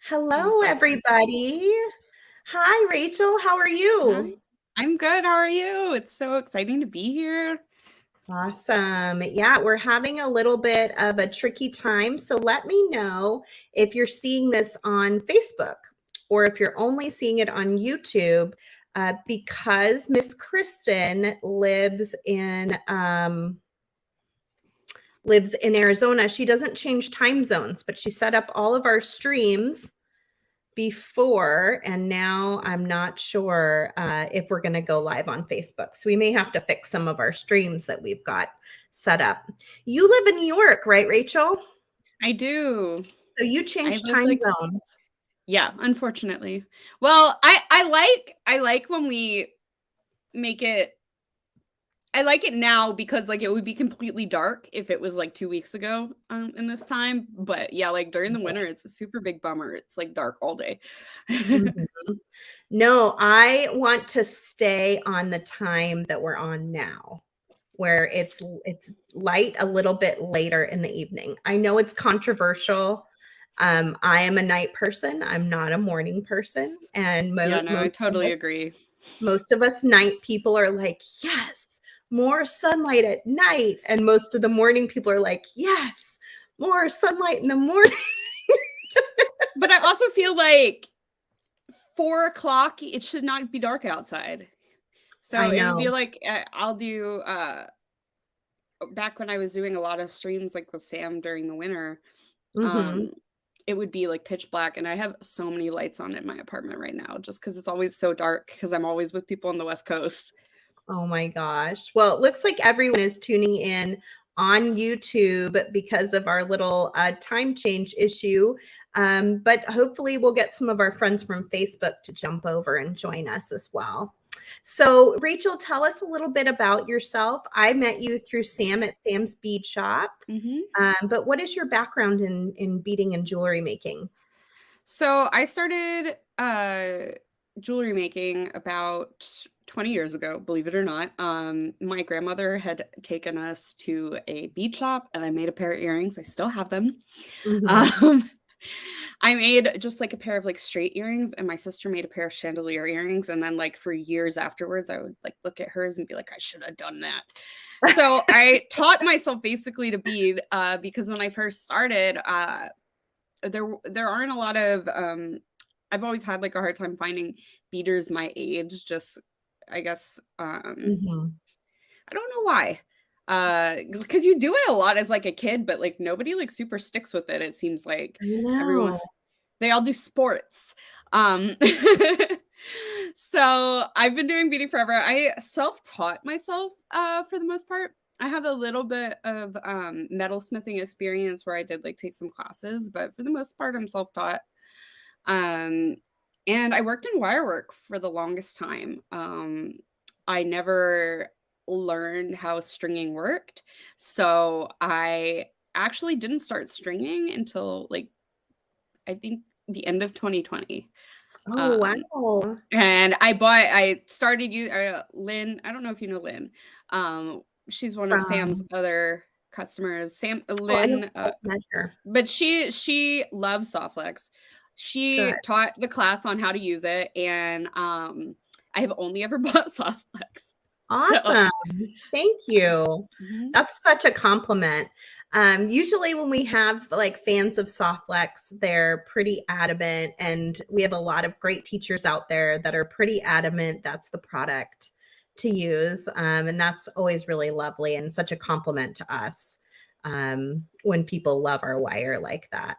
Hello, Awesome. everybody. Hi, Rachel. How are Hi. you? I'm good. How are you? It's so exciting to be here. Awesome. Yeah, we're having a little bit of a tricky time. So let me know if you're seeing this on Facebook or if you're only seeing it on YouTube, because Miss Kristen lives in Arizona. She doesn't change time zones, but she set up all of our streams before, and now I'm not sure if we're going to go live on Facebook. So we may have to fix some of our streams that we've got set up. You live in New York, right, Rachel? I do. So you I change live time like zones. yeah, unfortunately. Well, I like when we make it I like it now because like it would be completely dark if it was like 2 weeks ago in this time, but yeah, like during the winter it's a super big bummer. It's like dark all day. Mhm. No, I want to stay on the time that we're on now, where it's light a little bit later in the evening. I know it's controversial. I am a night person. I'm not a morning person, and Yeah, no, I most of totally us agree. night people are like, yes, more sunlight at night, and most of the morning people are like, yes, more sunlight in the morning. But I also feel like 4 o'clock, it should not be dark outside. So I it would be know. like I'll do back when I was doing a lot of streams like with Sam during the winter, Hmm. um, it would be like pitch black, and I have so many lights on in my apartment right now just because it's always so dark because I'm always with people on the West Coast. Oh my gosh. Well, it looks like everyone is tuning in on YouTube because of our little time change issue. But hopefully, we'll get some of our friends from Facebook to jump over and join us as well. So, Rachel, tell us a little bit about yourself. I met you through Sam at Sam's Bead Shop. Hmm. But what is your background in beading and jewelry making? So I started jewelry making about 20 years ago, believe it or not. My grandmother had taken us to a bead shop and I made a pair of earrings. I still have them. Hmm. Um, I made just like a pair of like straight earrings, and my sister made a pair of chandelier earrings. And then, like, for years afterwards, I would like look at hers and be like, I should have done that. So I taught myself basically to bead because when I first started, there aren't a lot of I've always had like a hard time finding beaters my age. Just I guess Hmm. I don't know why. Because you do it a lot as like a kid, but like nobody like super sticks with it. It seems like I everyone know. they all do sports. Um so I've been doing beading forever. I self-taught myself for the most part. I have a little bit of metalsmithing experience where I did like take some classes, but for the most part I'm self-taught. Um and I worked in wire work for the longest time. I never learned how stringing worked. So I actually didn't start stringing until like I think the end of 2020. Oh, Um, wow. and I started you Lynn. I don't know if you know Lynn. She's one of Sam's From, other customers. oh, I don't Lynn, I've met her. but she loves Softflex. Good. She taught the class on how to use it, and I have only ever bought Softflex. So Awesome. Thank you. mhm. That's such a compliment. Usually when we have like fans of Softflex, they're pretty adamant, and we have a lot of great teachers out there that are pretty adamant that's the product to use. And that's always really lovely and such a compliment to us when people love our wire like that.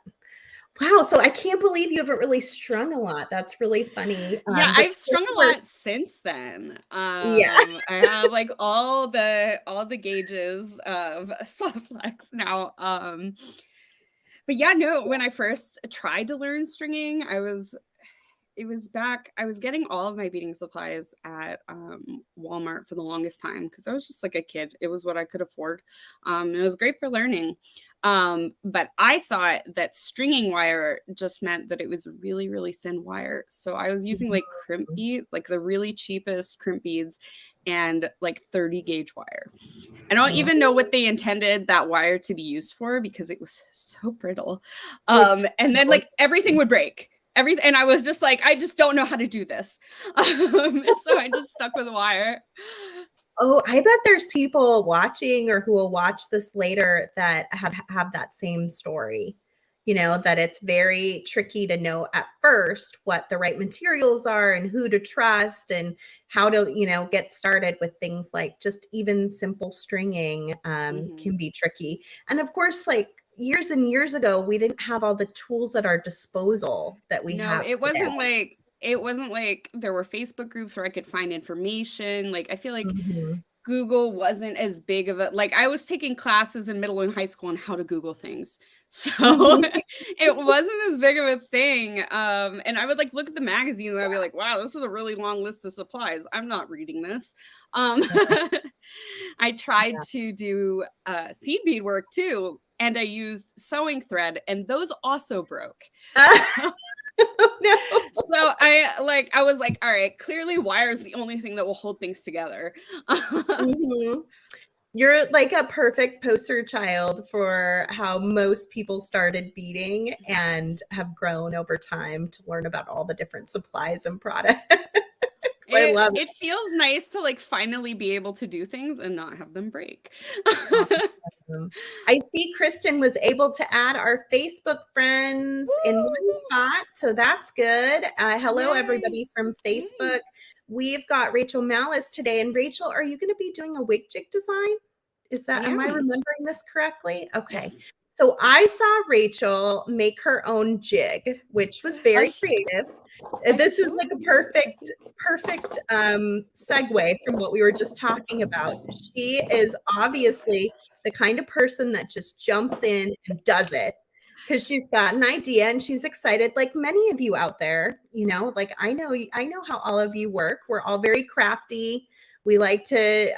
Wow, so I can't believe you haven't really strung a lot. That's really funny. Yeah, But I've strung a lot since then. yeah. I have like all the gauges of Softflex now. But yeah, no, when I first tried to learn stringing, it was back I was getting all of my beading supplies at Walmart for the longest time because I was just like a kid. It was what I could afford. And it was great for learning. But I thought that stringing wire just meant that it was really, really thin wire. So I was using like crimp bead, like the really cheapest crimp beads, and like 30 gauge wire. I don't even know what they intended that wire to be used for because it was so brittle. It's And then so like everything would break. everything. And I was just like, I just don't know how to do this. So I just stuck with wire. Oh, I bet there's people watching or who will watch this later that have that same story. That it's very tricky to know at first what the right materials are and who to trust and how to, get started with things like just even simple stringing can be tricky. And of course, like years and years ago, we didn't have all the tools at our disposal that we No, have it today. wasn't like there were Facebook groups where I could find information. Like I feel like Mhm. Google wasn't as big of a like I was taking classes in middle and high school on how to Google things. So Mhm. it wasn't as big of a thing. And I would like look at the magazine and I'd be like, wow, this is a really long list of supplies. I'm not reading this. Um I tried to do seed bead work too, and I used sewing thread, and those also broke. So No. so I was like, all right, clearly wire is the only thing that will hold things together. Mhm. You're like a perfect poster child for how most people started beading and have grown over time to learn about all the different supplies and products. I love It feels nice to like finally be able to do things and not have them break. it. Awesome. I see Kristen was able to add our Facebook friends in one Woo! spot, so that's good. Hello, Yay. everybody from Yay. Facebook. We've got Rachel Mallis today. And Rachel, are you going to be doing a WigJig design? I Am I am. remembering this correctly? Okay. Yes. So I saw Rachel make her own jig, which was very creative. I This is showed like a you. perfect segue from what we were just talking about. She is obviously the kind of person that just jumps in and does it because she's got an idea and she's excited, like many of you out there. Like I know how all of you work. We're all very crafty. We like to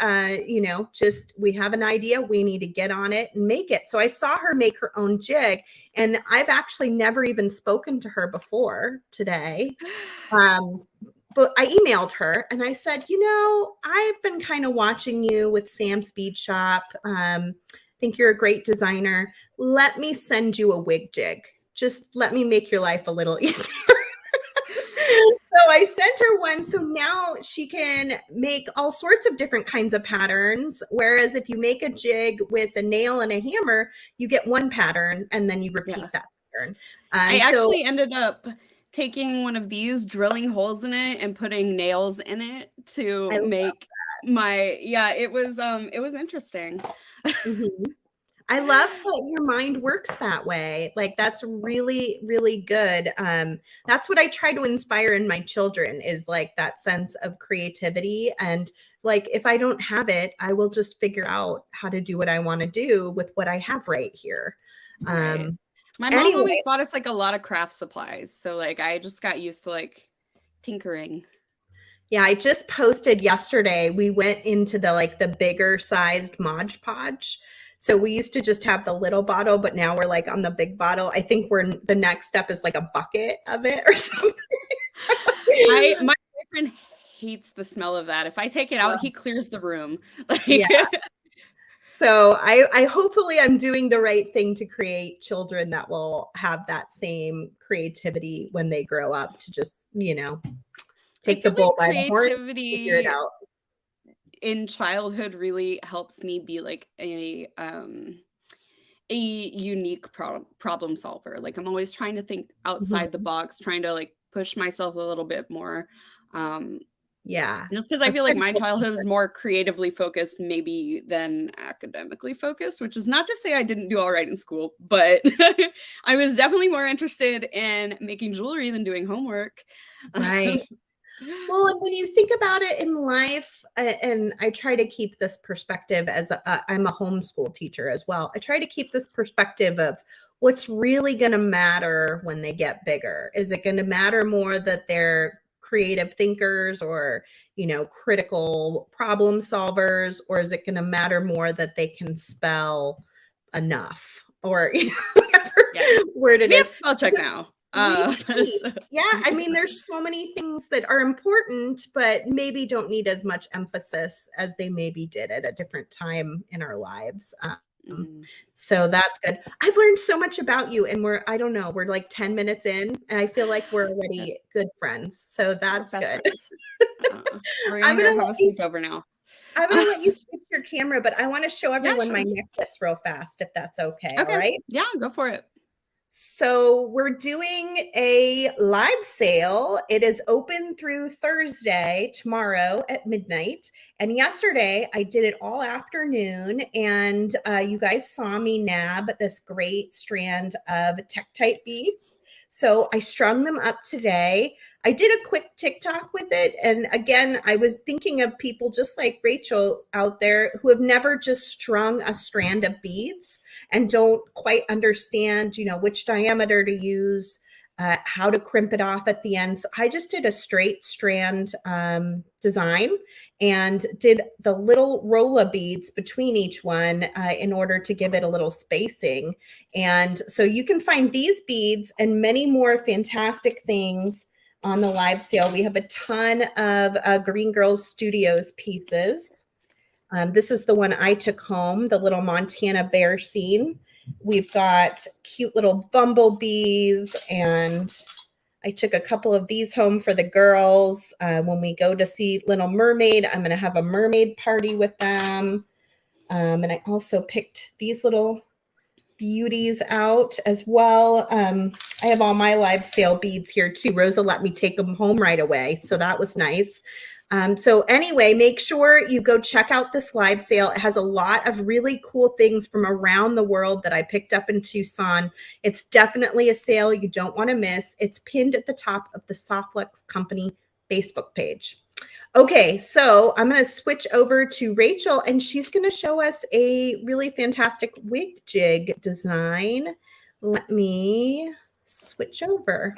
just we have an idea, we need to get on it and make it. So I saw her make her own jig, and I've actually never even spoken to her before today. But I emailed her and I said, I've been kind of watching you with Sam's Bead Shop. Think you're a great designer. Let me send you a WigJig. Just let me make your life a little easier. So I sent her one. So now she can make all sorts of different kinds of patterns. Whereas if you make a jig with a nail and a hammer, you get one pattern and then you repeat Yeah. that pattern. I So actually ended up taking one of these, drilling holes in it and putting nails in it to I make my it was interesting. mhm. I love that your mind works that way. Like that's really, really good. That's what I try to inspire in my children is like that sense of creativity. And like if I don't have it, I will just figure out how to do what I want to do with what I have right here. Right. My mom always Anyway, bought us like a lot of craft supplies. So like I just got used to like tinkering. yeah, I just posted yesterday. We went into the bigger sized Mod Podge. So we used to just have the little bottle, but now we're like on the big bottle. I think the next step is like a bucket of it or something. My boyfriend hates the smell of that. If I take it out, he clears the room. Yeah. Like So I hopefully I'm doing the right thing to create children that will have that same creativity when they grow up to just, I take the feel bull like by the horn, figure it creativity out. in childhood really helps me be like a unique problem solver. Like I'm always trying to think outside the Mhm. box, trying to like push myself a little bit more. Um, Yeah. just because I A feel like my critical childhood was thinker. more creatively focused, maybe than academically focused, which is not to say I didn't do all right in school, but I was definitely more interested in making jewelry than doing homework. Right. Well, and when you think about it in life, and I try to keep this perspective as I'm a homeschool teacher as well. I try to keep this perspective of what's really going to matter when they get bigger. Is it going to matter more that they're creative thinkers or, critical problem solvers, or is it going to matter more that they can spell enough or, whatever Yeah. word it We have is? spell check now. We do. So Yeah, I mean, there's so many things that are important, but maybe don't need as much emphasis as they maybe did at a different time in our lives. So that's good. I've learned so much about you, and I don't know, we're like 10 minutes in, and I feel like we're already good friends. So We're that's best good. friends. We're I'm gonna gonna go have let a you sleepover now. I'm gonna let you switch your camera, but I want to show Yeah, everyone my sure. necklace real fast, if that's okay. All Okay. right. Yeah, go for it. So we're doing a live sale. It is open through Thursday, tomorrow at midnight. And yesterday I did it all afternoon, and you guys saw me nab this great strand of Tektite beads. So I strung them up today. I did a quick TikTok with it. And again, I was thinking of people just like Rachel out there who have never just strung a strand of beads and don't quite understand, which diameter to use, how to crimp it off at the end. So I just did a straight strand design and did the little rolla beads between each one in order to give it a little spacing. And so you can find these beads and many more fantastic things on the live sale. We have a ton of Green Girls Studios pieces. This is the one I took home, the little Montana bear scene. We've got cute little bumblebees, and I took a couple of these home for the girls. When we go to see Little Mermaid, I'm going to have a mermaid party with them. And I also picked these little beauties out as well. I have all my live sale beads here too. Rosa let me take them home right away, so that was nice. So anyway, make sure you go check out this live sale. It has a lot of really cool things from around the world that I picked up in Tucson. It's definitely a sale you don't want to miss. It's pinned at the top of the Softflex Company Facebook page. Okay, so I'm going to switch over to Rachel, and she's going to show us a really fantastic WigJig design. Let me switch over.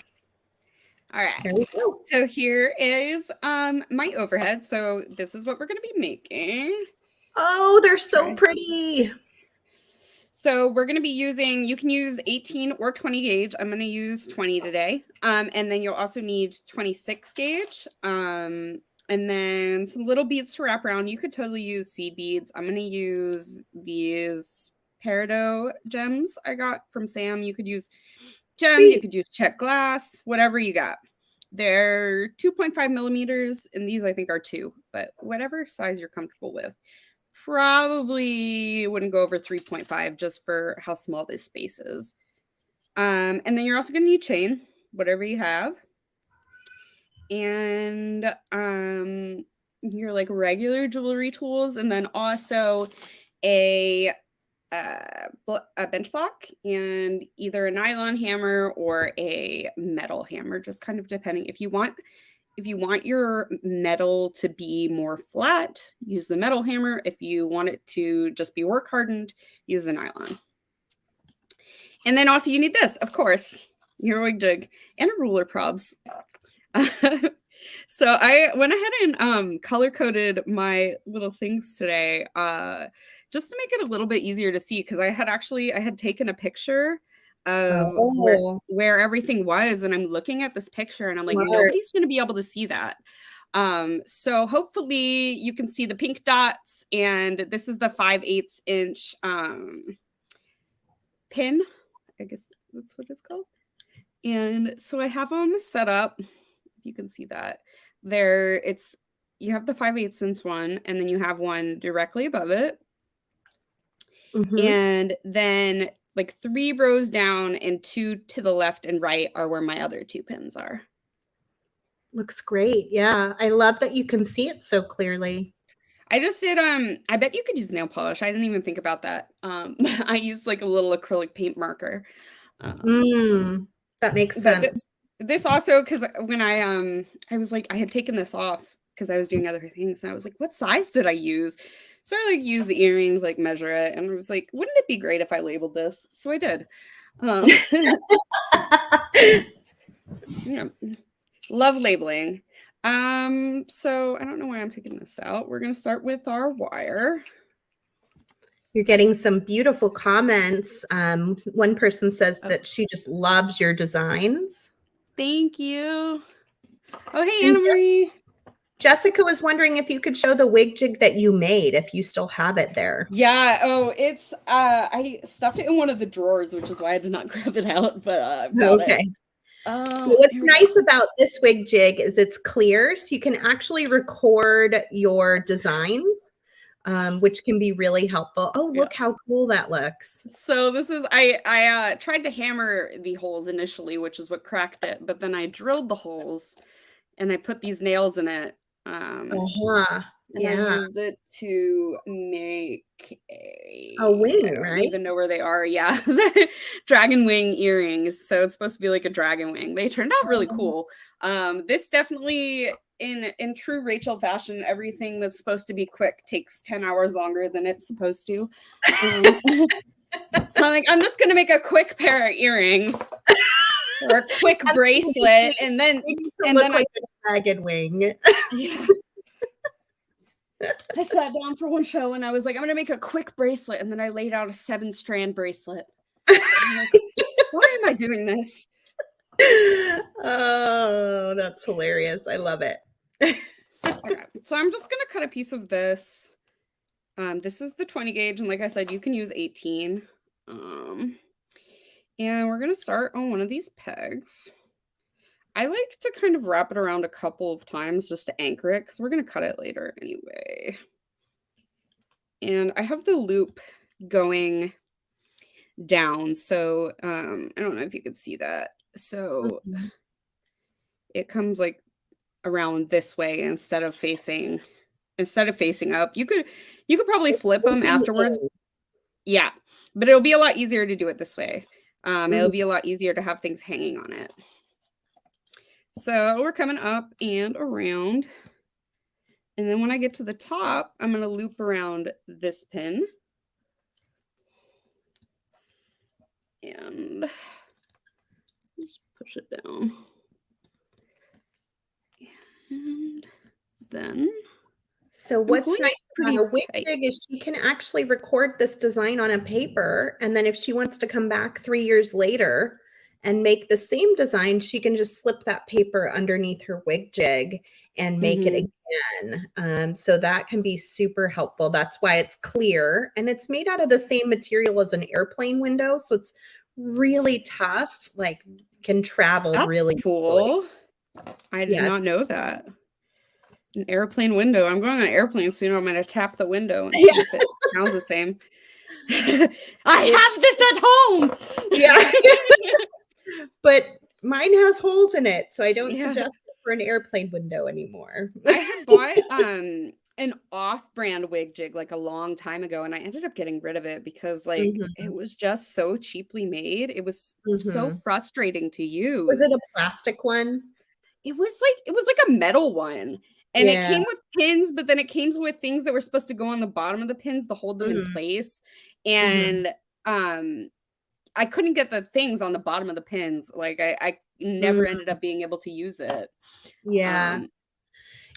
All right. There we go. So here is my overhead. So this is what we're going to be making. Oh, they're so pretty. So we're going to be using, you can use 18 or 20 gauge. I'm going to use 20 today. And then you'll also need 26 gauge. And then some little beads to wrap around. You could totally use seed beads. I'm going to use these peridot gems I got from Sam. You could use gems, you could use check glass, whatever you got. They're 2.5 millimeters, and these I think are 2, but whatever size you're comfortable with. Probably wouldn't go over 3.5 just for how small this space is. And then you're also going to need chain, whatever you have. And your like regular jewelry tools, and then also a bench block and either a nylon hammer or a metal hammer, just kind of depending. If you want your metal to be more flat, use the metal hammer. If you want it to just be work hardened, use the nylon. And then also you need this, of course, your WigJig and a ruler probs. So I went ahead and color coded my little things today just to make it a little bit easier to see, because I had taken a picture of where everything was, and I'm looking at this picture and I'm like, nobody's going to be able to see that. So hopefully you can see the pink dots, and this is the 5/8 inch pin, I guess that's what it's called. And so I have them set up. You can see that there. You have the 5/8 inch one, and then you have one directly above it. And then like 3 rows down and 2 to the left and right are where my other 2 pins are. Looks great. Yeah. I love that you can see it so clearly. I just did, I bet you could use nail polish. I didn't even think about that. I used like a little acrylic paint marker. That makes sense. This also, because when I was like, I had taken this off because I was doing other things, and I was like, what size did I use? So I like used the earring, like measure it, and I was like, wouldn't it be great if I labeled this? So I did. Yeah, love labeling. So I don't know why I'm taking this out. We're gonna start with our wire. You're getting some beautiful comments. One person says that she just loves your designs. Thank you. Oh, hey, Anna Marie. Jessica was wondering if you could show the WigJig that you made, if you still have it there. Yeah. Oh, it's I stuffed it in one of the drawers, which is why I did not grab it out, but I've got it. Okay. So what's Here we nice go. about this WigJig is it's clear, so you can actually record your designs, which can be really helpful. Oh, Yeah. look how cool that looks. So this is I tried to hammer the holes initially, which is what cracked it, but then I drilled the holes and I put these nails in it. Uh-huh. And I Yeah. used it to make A wing, I don't right? even know where they are. Yeah, the dragon wing earrings. So it's supposed to be like a dragon wing. They turned out really cool. This definitely, in true Rachel fashion, everything that's supposed to be quick takes 10 hours longer than it's supposed to. I'm just gonna make a quick pair of earrings or a quick bracelet, and then like a dragon wing. Yeah. I sat down for one show and I was like, I'm gonna make a quick bracelet, and then I laid out a 7-strand bracelet. Like, why am I doing this? Oh, that's hilarious. I love it. Okay, so I'm just gonna cut a piece of this. This is the 20 gauge, and like I said, you can use 18. And we're gonna start on one of these pegs. I like to kind of wrap it around a couple of times just to anchor it, because we're gonna cut it later anyway. And I have the loop going down, so I don't know if you could see that. So it comes like around this way instead of facing up. You could probably flip them afterwards. Yeah, but it'll be a lot easier to do it this way. It'll be a lot easier to have things hanging on it. So we're coming up and around, and then when I get to the top, I'm going to loop around this pin and just push it down. And then so what's nice about a WigJig is she can actually record this design on a paper, and then if she wants to come back 3 years later and make the same design, she can just slip that paper underneath her WigJig and make it again. So that can be super helpful. That's why it's clear, and it's made out of the same material as an airplane window, so it's really tough, like can travel. That's really cool. I did not know that. An airplane window. I'm going on an airplane soon. I'm going to tap the window and see if it sounds the same. I have this at home. Yeah. But mine has holes in it, so I don't suggest it for an airplane window anymore. I had bought an off-brand WigJig like a long time ago, and I ended up getting rid of it because like it was just so cheaply made. It was so frustrating to use. Was it a plastic one? It was like a metal one. And it came with pins, but then it came with things that were supposed to go on the bottom of the pins to hold them in place. And I couldn't get the things on the bottom of the pins. Like I never ended up being able to use it. Yeah.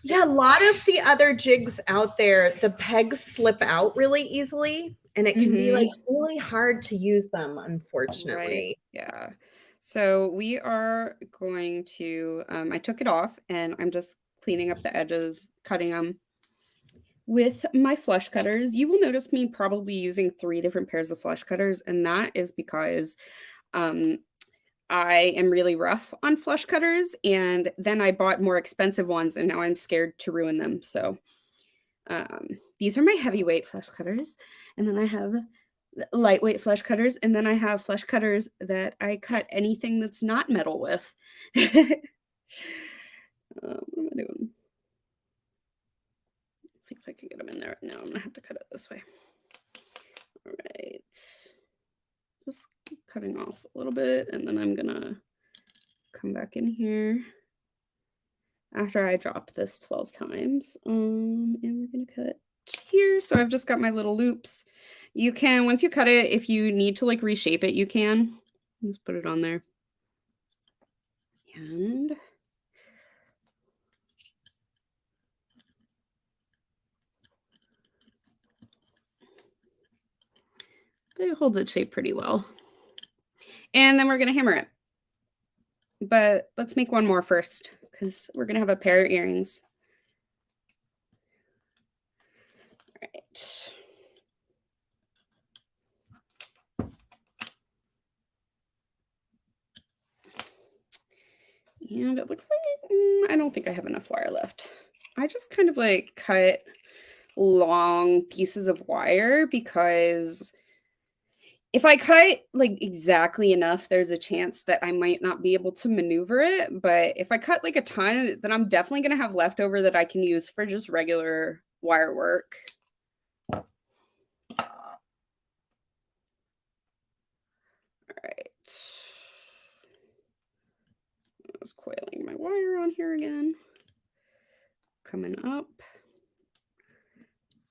Yeah, a lot of the other jigs out there, the pegs slip out really easily, and it can be like really hard to use them, unfortunately. Right. Yeah. So we are going to, I took it off and I'm just cleaning up the edges, cutting them with my flush cutters. You will notice me probably using 3 different pairs of flush cutters, and that is because I am really rough on flush cutters, and then I bought more expensive ones, and now I'm scared to ruin them. So these are my heavyweight flush cutters, and then I have lightweight flush cutters, and then I have flush cutters that I cut anything that's not metal with. What am I doing? Let's see if I can get them in there. No, I'm gonna have to cut it this way. All right, just cutting off a little bit, and then I'm gonna come back in here after I drop this 12 times. And we're gonna cut here. So I've just got my little loops. You can, once you cut it, if you need to like reshape it, you can just put it on there. And it holds its shape pretty well. And then we're going to hammer it. But let's make one more first, because we're going to have a pair of earrings. right. And it looks like I don't think I have enough wire left. I just kind of like cut long pieces of wire because if I cut like exactly enough, there's a chance that I might not be able to maneuver it. But if I cut like a ton, then I'm definitely going to have leftover that I can use for just regular wire work. All right. I was coiling my wire on here again. Coming up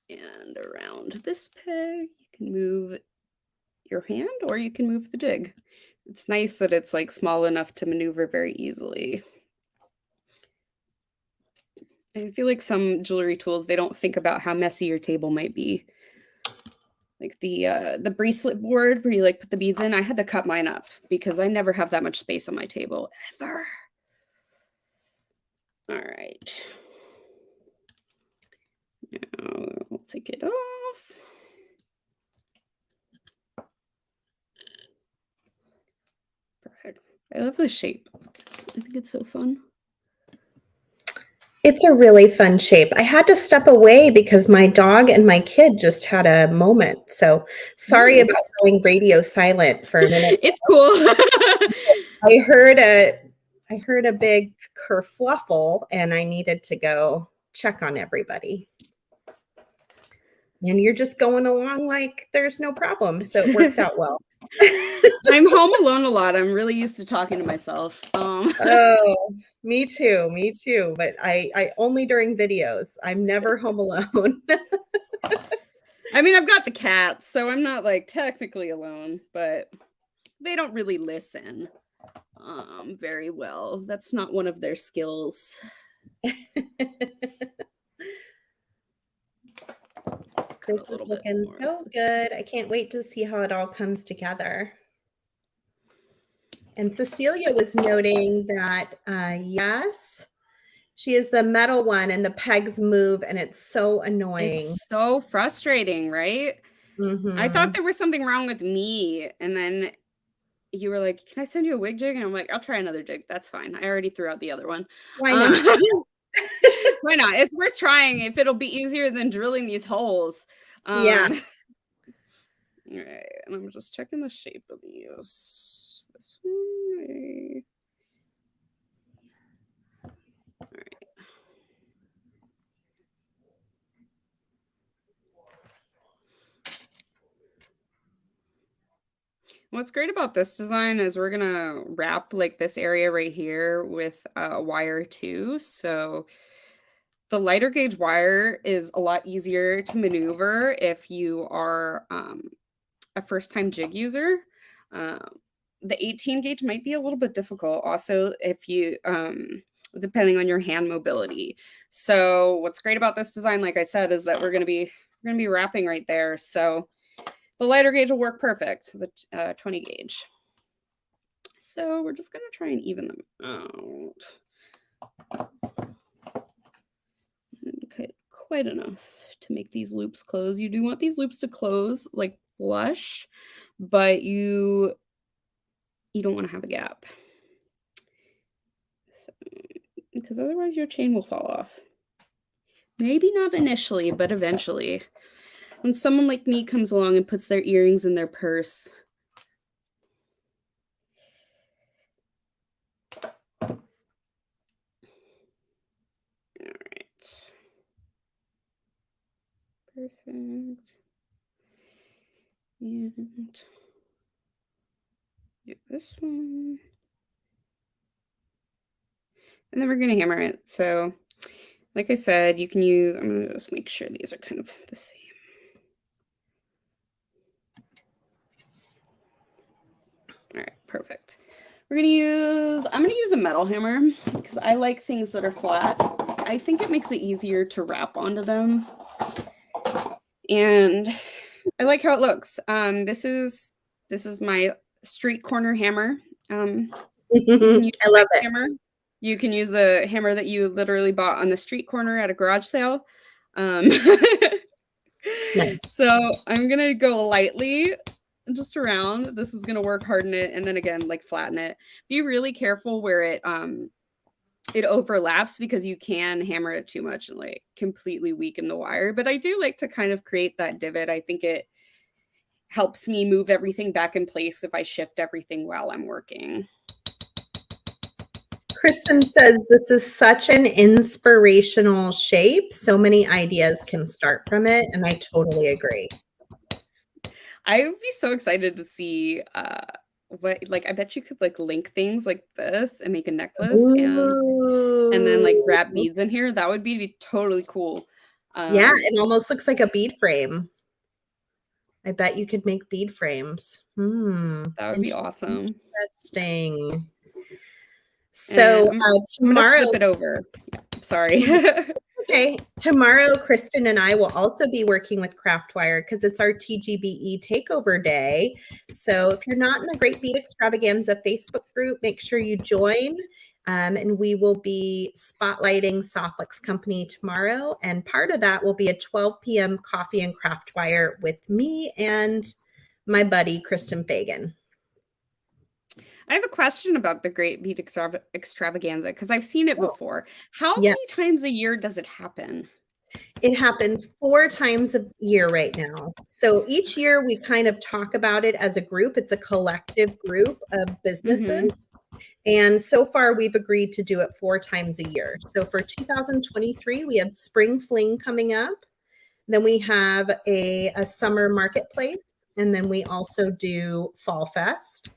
and around this peg. You can move your hand or you can move the jig. It's nice that it's like small enough to maneuver very easily. I feel like some jewelry tools, they don't think about how messy your table might be. Like the bracelet board where you like put the beads in, I had to cut mine up because I never have that much space on my table ever. All right. Now we'll take it off. Perfect. I love the shape. I think it's so fun. It's a really fun shape. I had to step away because my dog and my kid just had a moment. So sorry about going radio silent for a minute. It's cool. I heard a big kerfluffle and I needed to go check on everybody. And you're just going along like there's no problem. So it worked out well. I'm home alone a lot. I'm really used to talking to myself. Oh, me too. But I only during videos. I'm never home alone. I mean, I've got the cats, so I'm not like technically alone, but they don't really listen very well. That's not one of their skills. This is looking so good. I can't wait to see how it all comes together. And Cecilia was noting that, yes, she is the metal one and the pegs move and it's so annoying. It's so frustrating, right? Mm-hmm. I thought there was something wrong with me. And then you were like, can I send you a WigJig? And I'm like, I'll try another jig. That's fine. I already threw out the other one. Why not? Why not? It's worth trying if it'll be easier than drilling these holes. Yeah. All right. And I'm just checking the shape of these. This way. All right. What's great about this design is we're gonna wrap like this area right here with wire too. So the lighter gauge wire is a lot easier to maneuver if you are a first-time jig user. The 18 gauge might be a little bit difficult also if you depending on your hand mobility. So what's great about this design, like I said, is that we're gonna be wrapping right there. So the lighter gauge will work perfect, the 20 gauge. So we're just going to try and even them out. And cut quite enough to make these loops close. You do want these loops to close like flush, but you don't want to have a gap. So, because otherwise your chain will fall off. Maybe not initially, but eventually. When someone like me comes along and puts their earrings in their purse. All right. Perfect. And do this one. And then we're going to hammer it. So, like I said, you can use, I'm going to just make sure these are kind of the same. All right, perfect. I'm going to use a metal hammer because I like things that are flat. I think it makes it easier to wrap onto them. And I like how it looks. This is my street corner hammer. I love it. Hammer. You can use a hammer that you literally bought on the street corner at a garage sale. Nice. So I'm gonna go lightly just around. This is gonna work, harden it, and then again, like flatten it. Be really careful where it overlaps, because you can hammer it too much and like completely weaken the wire. But I do like to kind of create that divot. I think it helps me move everything back in place if I shift everything while I'm working. Kristen says this is such an inspirational shape. So many ideas can start from it, and I totally agree. I would be so excited to see what, like, I bet you could like link things like this and make a necklace and then like wrap Ooh. beads in here. That would be totally cool. Yeah, it almost looks like a bead frame. I bet you could make bead frames. That would be awesome. Interesting. And So I'm tomorrow, gonna flip it over. Yeah, sorry. okay, tomorrow, Kristen and I will also be working with Craftwire because it's our TGBE takeover day. So if you're not in the Great Bead Extravaganza Facebook group, make sure you join. And we will be spotlighting Softlex Company tomorrow. And part of that will be a 12 p.m. coffee and Craftwire with me and my buddy, Kristen Fagan. I have a question about the Great Bead Extravaganza, because I've seen it before. How Yeah. many times a year does it happen? It happens 4 times a year right now. So each year we kind of talk about it as a group. It's a collective group of businesses. And so far we've agreed to do it 4 times a year. So for 2023, we have Spring Fling coming up. Then we have a summer marketplace. And then we also do Fall Fest.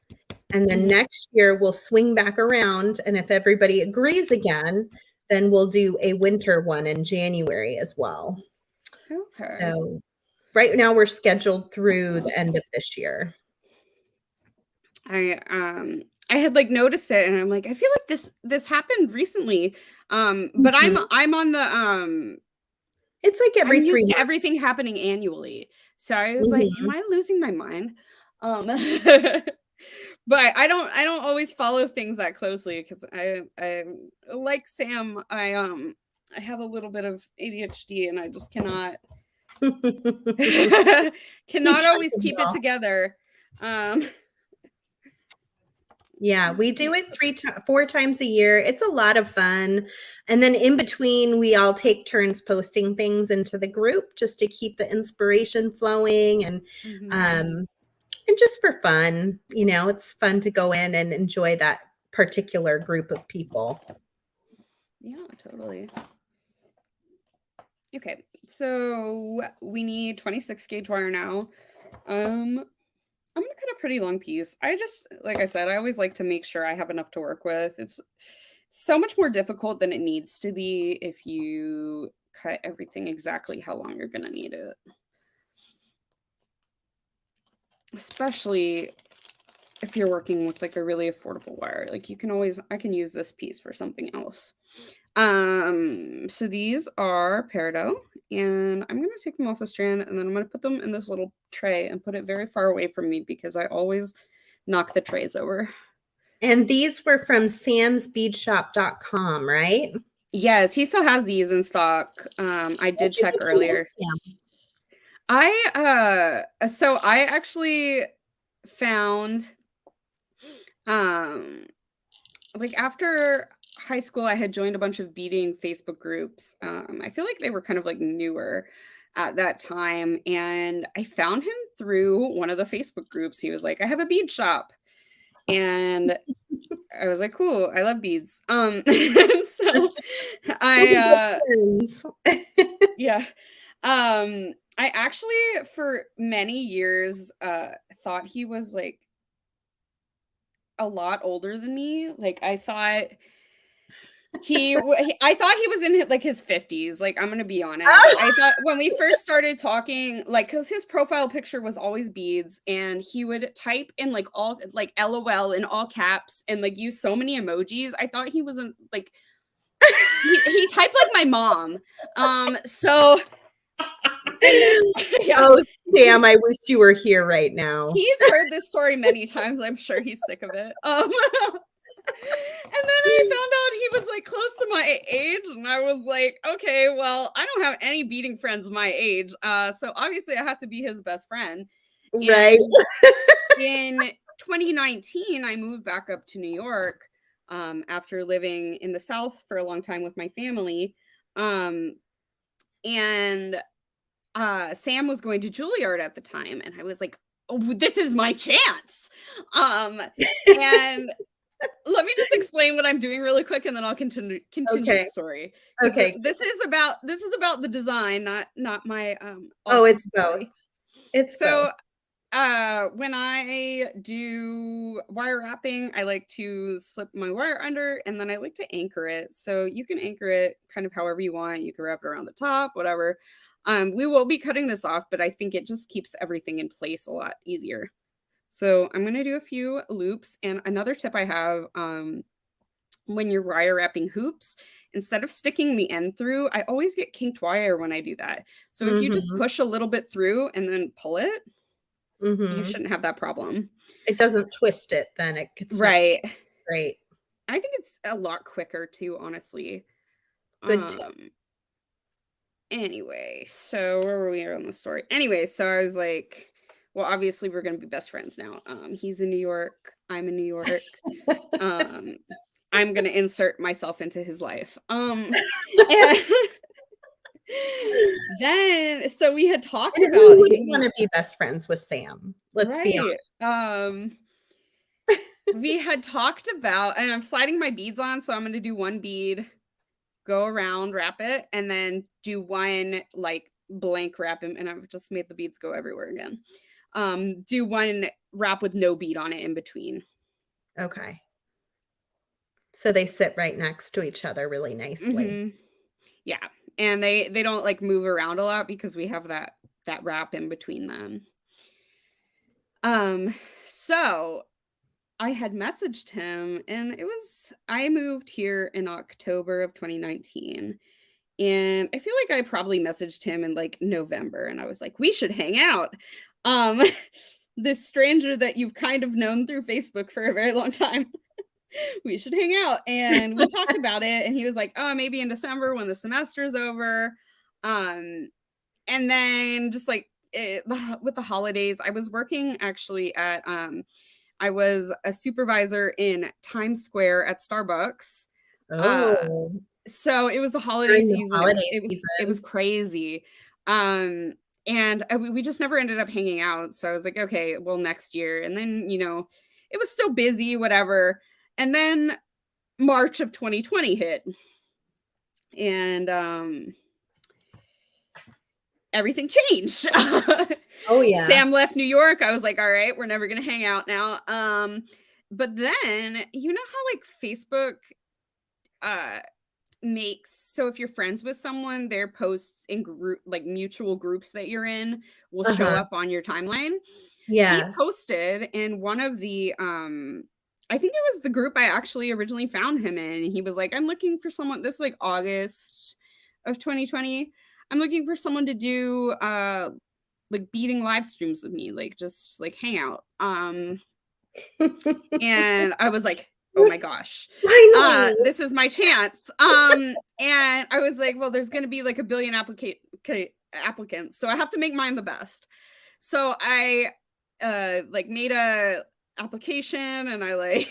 And then next year we'll swing back around. And if everybody agrees again, then we'll do a winter one in January as well. Okay. So right now we're scheduled through the end of this year. I had like noticed it, and I'm like, I feel like this happened recently. But I'm on the it's like every I'm 3 used months. to everything happening annually. So I was like, am I losing my mind? But I don't always follow things that closely, because I like Sam, I have a little bit of ADHD, and I just cannot always keep it together. Yeah, we do it 4 times a year. It's a lot of fun. And then in between, we all take turns posting things into the group just to keep the inspiration flowing and just for fun. You know, it's fun to go in and enjoy that particular group of people. Yeah, totally. Okay, so we need 26 gauge wire now. I'm gonna cut a pretty long piece. I just, like I said, I always like to make sure I have enough to work with. It's so much more difficult than it needs to be if you cut everything exactly how long you're gonna need it. Especially if you're working with like a really affordable wire. Like I can use this piece for something else. So these are peridot, and I'm gonna take them off the strand, and then I'm gonna put them in this little tray and put it very far away from me, because I always knock the trays over. And these were from samsbeadshop.com, right? Yes, he still has these in stock. I did check earlier. So I actually found like after high school, I had joined a bunch of beading Facebook groups. I feel like they were kind of like newer at that time, and I found him through one of the Facebook groups. He was like, I have a bead shop, and I was like, cool, I love beads. So I yeah. I actually for many years thought he was like a lot older than me. Like I thought he was in like his 50s. Like, I'm gonna be honest. I thought when we first started talking, like, because his profile picture was always beads, and he would type in like all like LOL in all caps and like use so many emojis. I thought he wasn't like he typed like my mom. So yeah. Oh, Sam, I wish you were here right now. He's heard this story many times. I'm sure he's sick of it. And then I found out he was like close to my age, and I was like, okay, well, I don't have any beading friends my age. So obviously I have to be his best friend. Right. And in 2019, I moved back up to New York after living in the South for a long time with my family. And Sam was going to Juilliard at the time, and I was like, oh, this is my chance. And let me just explain what I'm doing really quick, and then I'll continue Okay. the story. Okay. This is about the design, not my Oh, awesome it's both. story. It's So both. when I do wire wrapping, I like to slip my wire under, and then I like to anchor it. So you can anchor it kind of however you want. You can wrap it around the top, whatever. We will be cutting this off, but I think it just keeps everything in place a lot easier. So I'm going to do a few loops. And another tip I have, when you're wire wrapping hoops, instead of sticking the end through, I always get kinked wire when I do that. So if you just push a little bit through and then pull it, you shouldn't have that problem. It doesn't twist it, then it gets right. Great. I think it's a lot quicker too, honestly. Good tip. Anyway, so where were we on the story? Anyway, so I was like, well, obviously we're going to be best friends now. He's in New York. I'm in New York. I'm going to insert myself into his life. And then, so we had talked about who wouldn't want to be best friends with Sam? Let's be honest. We had talked about, and I'm sliding my beads on, so I'm going to do one bead, go around, wrap it, and then do one like blank wrap, and I've just made the beads go everywhere again. Do one wrap with no bead on it in between. Okay. So they sit right next to each other really nicely. Yeah. And they don't like move around a lot because we have that wrap in between them. So I had messaged him, and I moved here in October of 2019. And I feel like I probably messaged him in like November, and I was like, we should hang out. This stranger that you've kind of known through Facebook for a very long time. We should hang out. And we talked about it, and he was like, oh, maybe in December when the semester's over. And then just like with the holidays, I was working actually at I was a supervisor in Times Square at Starbucks. So it was the holiday season. It was crazy. And we just never ended up hanging out. So I was like, okay, well, next year. And then, it was still busy, whatever. And then March of 2020 hit. And everything changed. Oh, yeah. Sam left New York. I was like, all right, we're never going to hang out now. But then, you know how like Facebook so if you're friends with someone, their posts in group, like mutual groups that you're in, will show up on your timeline. Yeah. He posted in one of the I think it was the group I actually originally found him in. He was like, I'm looking for someone. This is like August of 2020. I'm looking for someone to do like beading live streams with me, like just like hang out. And I was like, oh my gosh, this is my chance. And I was like, well, there's going to be like a billion applicants, so I have to make mine the best. So I like made a application, and I like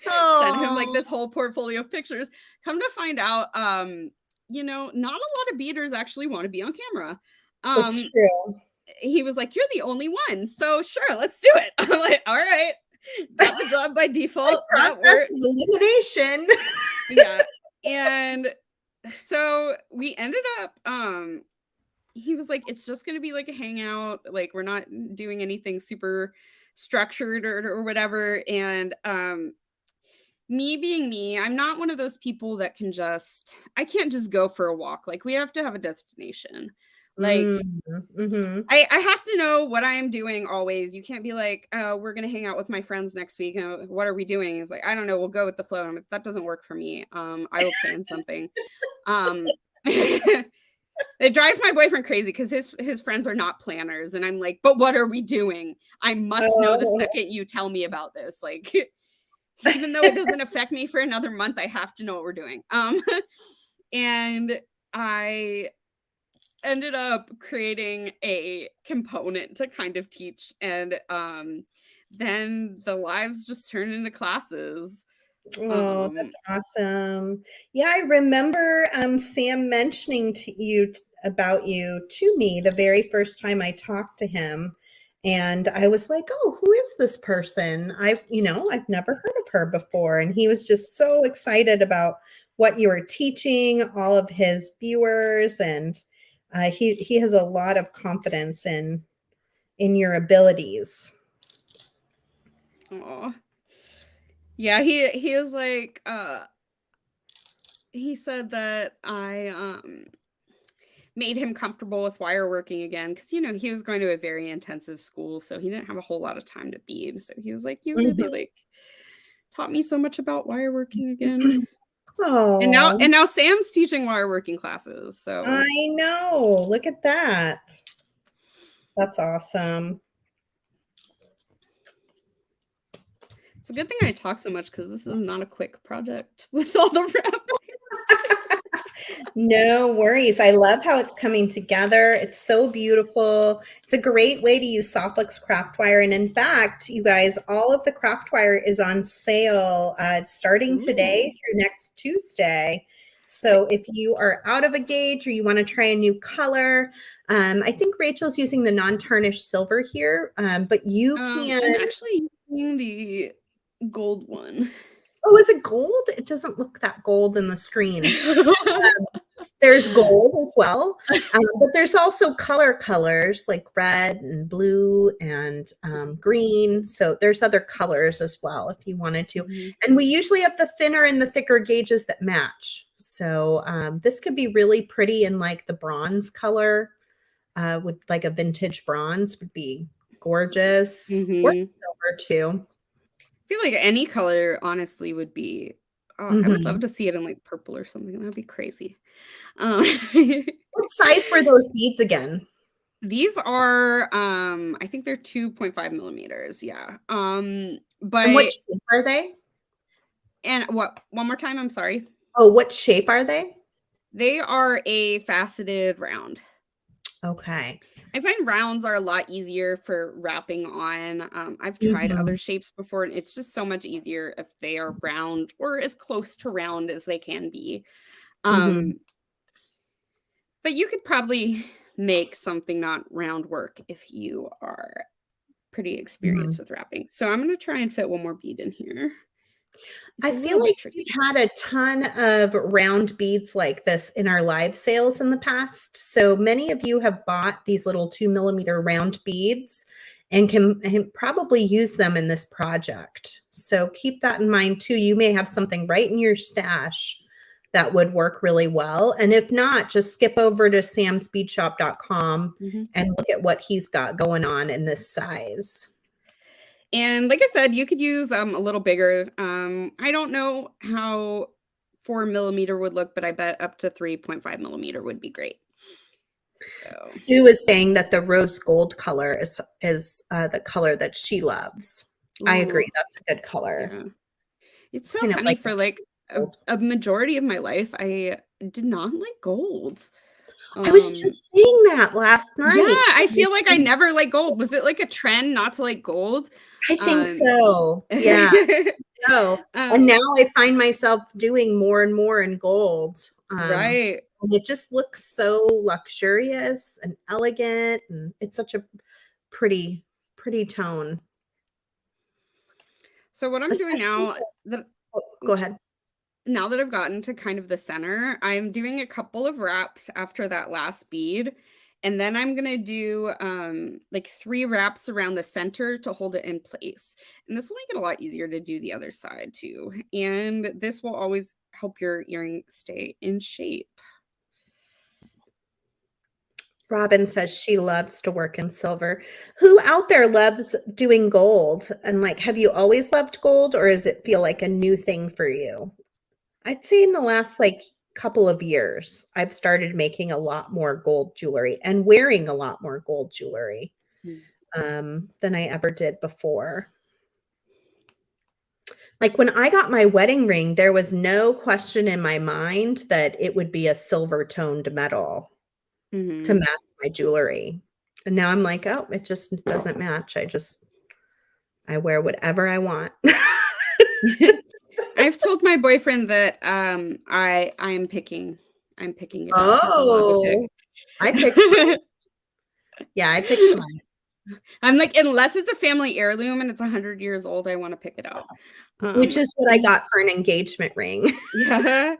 sent him like this whole portfolio of pictures. Come to find out, not a lot of beaders actually want to be on camera. It's true. He was like, you're the only one, so sure, let's do it. I'm like, all right, got the job by default. That worked. Elimination. Yeah. And so we ended up he was like, it's just gonna be like a hangout, like we're not doing anything super structured or whatever. And me being me, I'm not one of those people that I can't just go for a walk. Like we have to have a destination. Like I have to know what I am doing always. You can't be like, oh, we're gonna hang out with my friends next week. What are we doing? It's like, I don't know, we'll go with the flow. That doesn't work for me. I will plan something. It drives my boyfriend crazy because his friends are not planners, and I'm like, but what are we doing? I must know the second you tell me about this. Like even though it doesn't affect me for another month, I have to know what we're doing. And I ended up creating a component to kind of teach, and then the lives just turned into classes. Oh, Um that's awesome. Yeah, I remember Sam mentioning to you about you to me the very first time I talked to him. And I was like, "Oh, who is this person? I've never heard of her before." And he was just so excited about what you were teaching all of his viewers, and he has a lot of confidence in your abilities. aw. Yeah, he was like, he said that I made him comfortable with wire working again, because he was going to a very intensive school, so he didn't have a whole lot of time to bead. So he was like, "You really Mhm. like taught me so much about wire working again." And now Oh, and now Sam's teaching wire working classes. So I know. Look at that. That's awesome. it's a good thing I talk so much, because this is not a quick project with all the wrap. No worries. I love how it's coming together. It's so beautiful. It's a great way to use Softlex craft wire. And in fact, you guys, all of the craft wire is on sale starting today Ooh. through next Tuesday. So if you are out of a gauge or you want to try a new color, I think Rachel's using the non-tarnished silver here, but you can. I'm actually using the gold one. Oh, is it gold? It doesn't look that gold in the screen. There's gold as well, but there's also colors like red and blue and green. So there's other colors as well if you wanted to. Mhm. And we usually have the thinner and the thicker gauges that match. So this could be really pretty in like the bronze color. Would like a vintage bronze would be gorgeous, or Mhm. silver too. I feel like any color honestly would be, oh, I would love Mhm. to see it in like purple or something. That'd be crazy. Um, What size were those beads again? these are I think they're 2.5 millimeters. Yeah. And what But shape are they? and what one more time, I'm sorry. Oh, what shape are they? They are a faceted round. Okay. I find rounds are a lot easier for wrapping on. I've tried other Mhm. shapes before, and it's just so much easier if they are round or as close to round as they can be. Mhm. Um, but you could probably make something not round work if you are pretty experienced Mhm. with wrapping. So I'm gonna try and fit one more bead in here. It's I a feel little like bit we've tricky. had a ton of round beads like this in our live sales in the past. So many of you have bought these little 2 millimeter round beads and can probably use them in this project. So keep that in mind too. You may have something right in your stash that would work really well. And if not, just skip over to samsbeadshop.com Mhm. and look at what he's got going on in this size. And like I said, you could use a little bigger. I don't know how 4 millimeter would look, but I bet up to 3.5 millimeter would be great. So, Sue is saying that the rose gold color is the color that she loves. I agree. ooh, That's a good color. yeah. It's so Kind of funny, like a for like gold. a majority of my life, I did not like gold. I was Um, just saying that last yeah, night. I feel like I never liked gold. Was it like a trend not to like gold? I think Um, so. Yeah. So, and um, now I find myself doing more and more in gold. right. And it just looks so luxurious and elegant, and it's such a pretty, pretty tone, So what I'm doing especially. that Oh, go ahead. now that I've gotten to kind of the center, I'm doing a couple of wraps after that last bead. And then I'm gonna do like 3 wraps around the center to hold it in place. And this will make it a lot easier to do the other side too. And this will always help your earring stay in shape. Robin says she loves to work in silver. Who out there loves doing gold? And like, have you always loved gold or does it feel like a new thing for you? I'd say in the last like couple of years, I've started making a lot more gold jewelry and wearing a lot more gold jewelry than I ever did before. Like when I got my wedding ring, there was no question in my mind that it would be a silver toned metal to Mhm. match my jewelry. And now I'm like, oh, it just doesn't match. I wear whatever I want. I've told my boyfriend that, I'm picking it out. He's allowed to pick. Oh, I picked mine. Yeah, I picked mine. I'm like, unless it's a family heirloom and it's 100 years old, I wanna pick it out. Which is what I He got for an engagement ring. Yeah.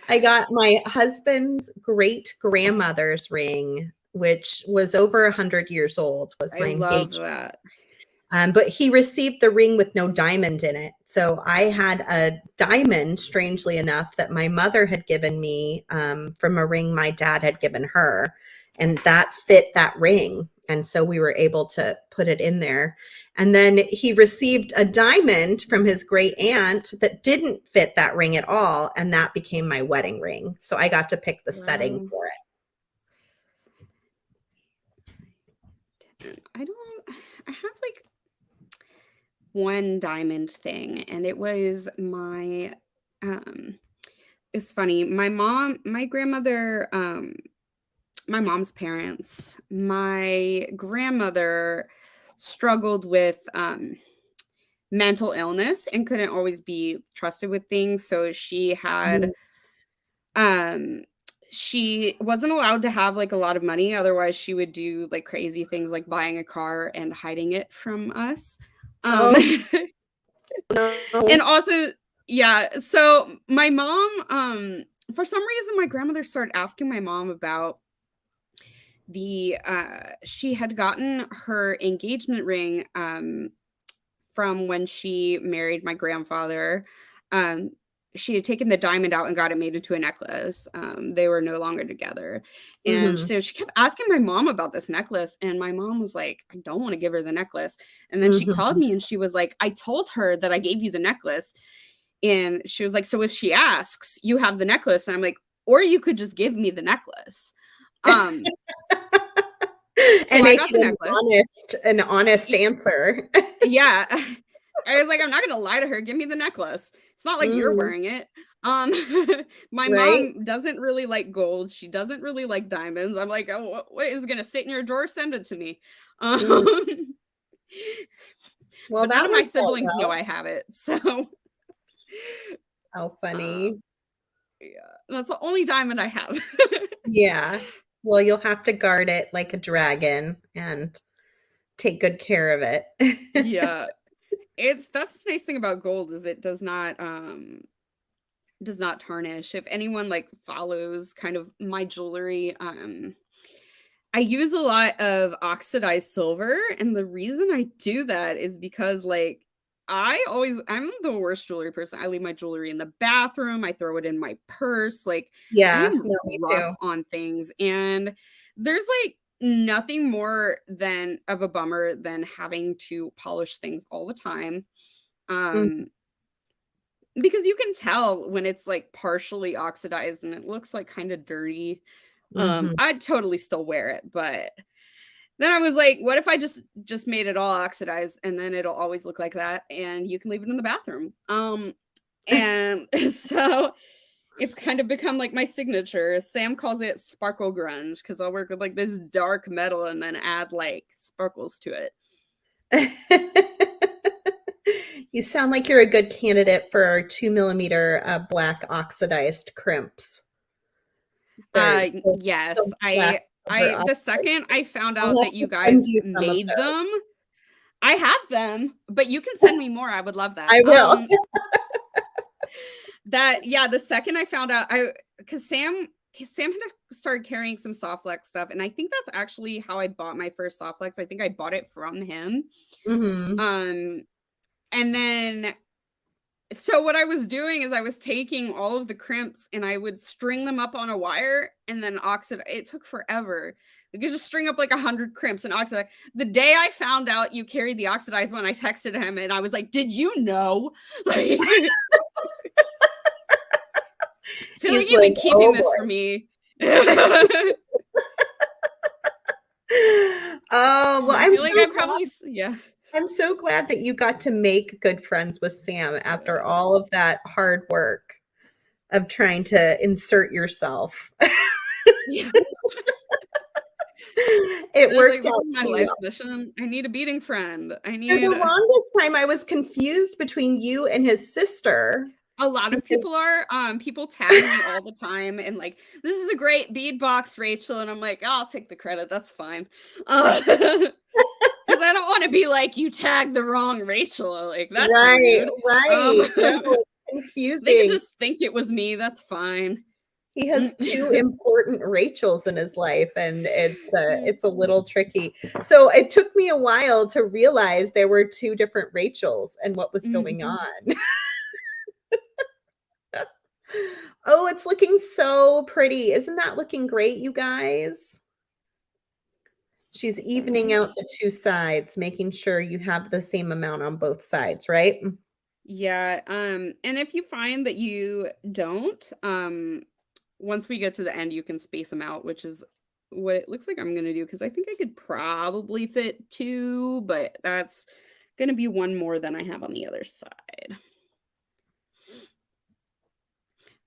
I got my husband's great grandmother's ring, which was over 100 years old, was I my love engagement. that. But he received the ring with no diamond in it. So I had a diamond, strangely enough, that my mother had given me from a ring my dad had given her. And that fit that ring. And so we were able to put it in there. And then he received a diamond from his great aunt that didn't fit that ring at all. And that became my wedding ring. So I got to pick the setting Wow. for it. I have, like, one diamond thing, and it was it's funny, my grandmother, my mom's parents, my grandmother struggled with, mental illness and couldn't always be trusted with things, so Mhm. um she wasn't allowed to have, like, a lot of money, otherwise she would do, like, crazy things like buying a car and hiding it from us. Um, Oh, no. and also yeah, so my mom, for some reason, my grandmother started asking my mom about she had gotten her engagement ring, from when she married my grandfather. Um, she had taken the diamond out and got it made into a necklace. They were no longer together. And Mhm. so she kept asking my mom about this necklace. And my mom was like, I don't want to give her the necklace. And then she called Mhm. me and she was like, I told her that I gave you the necklace. And she was like, so if she asks, you have the necklace. And I'm like, or you could just give me the necklace. Um, so And I make got the it necklace. an honest answer. Yeah. I was like, "I'm not gonna lie to her, give me the necklace. It's not like you're Mm, wearing it." Um, my right? mom doesn't really like gold, she doesn't really like diamonds. I'm like, "Oh, what is gonna sit in your drawer? Send it to me." Mm, Um, well, but none that of my works out siblings know well. I have it, so, How uh, funny. yeah, that's the only diamond I have. Yeah. Well, you'll have to guard it like a dragon and take good care of it. Yeah, that's the nice thing about gold is it does not tarnish. If anyone, like, follows kind of my jewelry, I use a lot of oxidized silver, and the reason I do that is because, like, I'm the worst jewelry person. I leave my jewelry in the bathroom, I throw it in my purse, like, I Yeah, am no, me too. rough on things, and there's, like, nothing more than of a bummer than having to polish things all the time, Mm, um, because you can tell when it's, like, partially oxidized and it looks, like, kinda dirty. mhm. I'd totally still wear it, but then I was like, "What if I just made it all oxidized and then it'll always look like that and you can leave it in the bathroom?" And so it's kind of become like my signature. Sam calls it sparkle grunge because 'cause I'll work with, like, this dark metal and then add, like, sparkles to it. You sound like you're a good candidate for our 2 millimeter black oxidized crimps. They're so Yes, black silver the oxide. second I found I'll out have that to you send guys you some of made those. them, I have them, but you can send me more, I would love that. I will. That yeah, the second I found out I because Sam had started carrying some soft flex stuff, and I think that's actually how I bought my first soft flex. I think I bought it from him. Mhm. Um, and then so what I was doing is I was taking all of the crimps and I would string them up on a wire and then oxidize. It took forever. You could just string up like 100 crimps and oxidize. The day I found out you carried the oxidized one, I texted him and I was like, "Did you know?" Like, I feel like He's you've like, been keeping "Oh, this for boy." me. Oh, well, I I'm feel like so I glad probably yeah. I'm so glad that you got to make good friends with Sam after all of that hard work of trying to insert yourself. Yeah. It I was like, worked this out is my pretty life's well. mission. I need a beading friend. I For need the longest time, I was confused between you and his sister a lot of because people are. People tag me all the time and like, this is a great bead box, Rachel. And I'm like, oh, I'll take the credit. That's fine. Because I don't want to be like, you tagged the wrong Rachel. Like, that's right, rude. Um, right. No, it's they could confusing. just think it was me. That's fine. He has 2 important Rachels in his life, and it's a little tricky. So it took me a while to realize there were 2 different Rachels and what was going Mhm. on. Oh, it's looking so pretty. Isn't that looking great, you guys? She's evening out the 2 sides, making sure you have the same amount on both sides, right? Yeah, and if you find that you don't, once we get to the end, you can space them out, which is what it looks like I'm gonna do because I think I could probably fit 2, but that's gonna be 1 more than I have on the other side.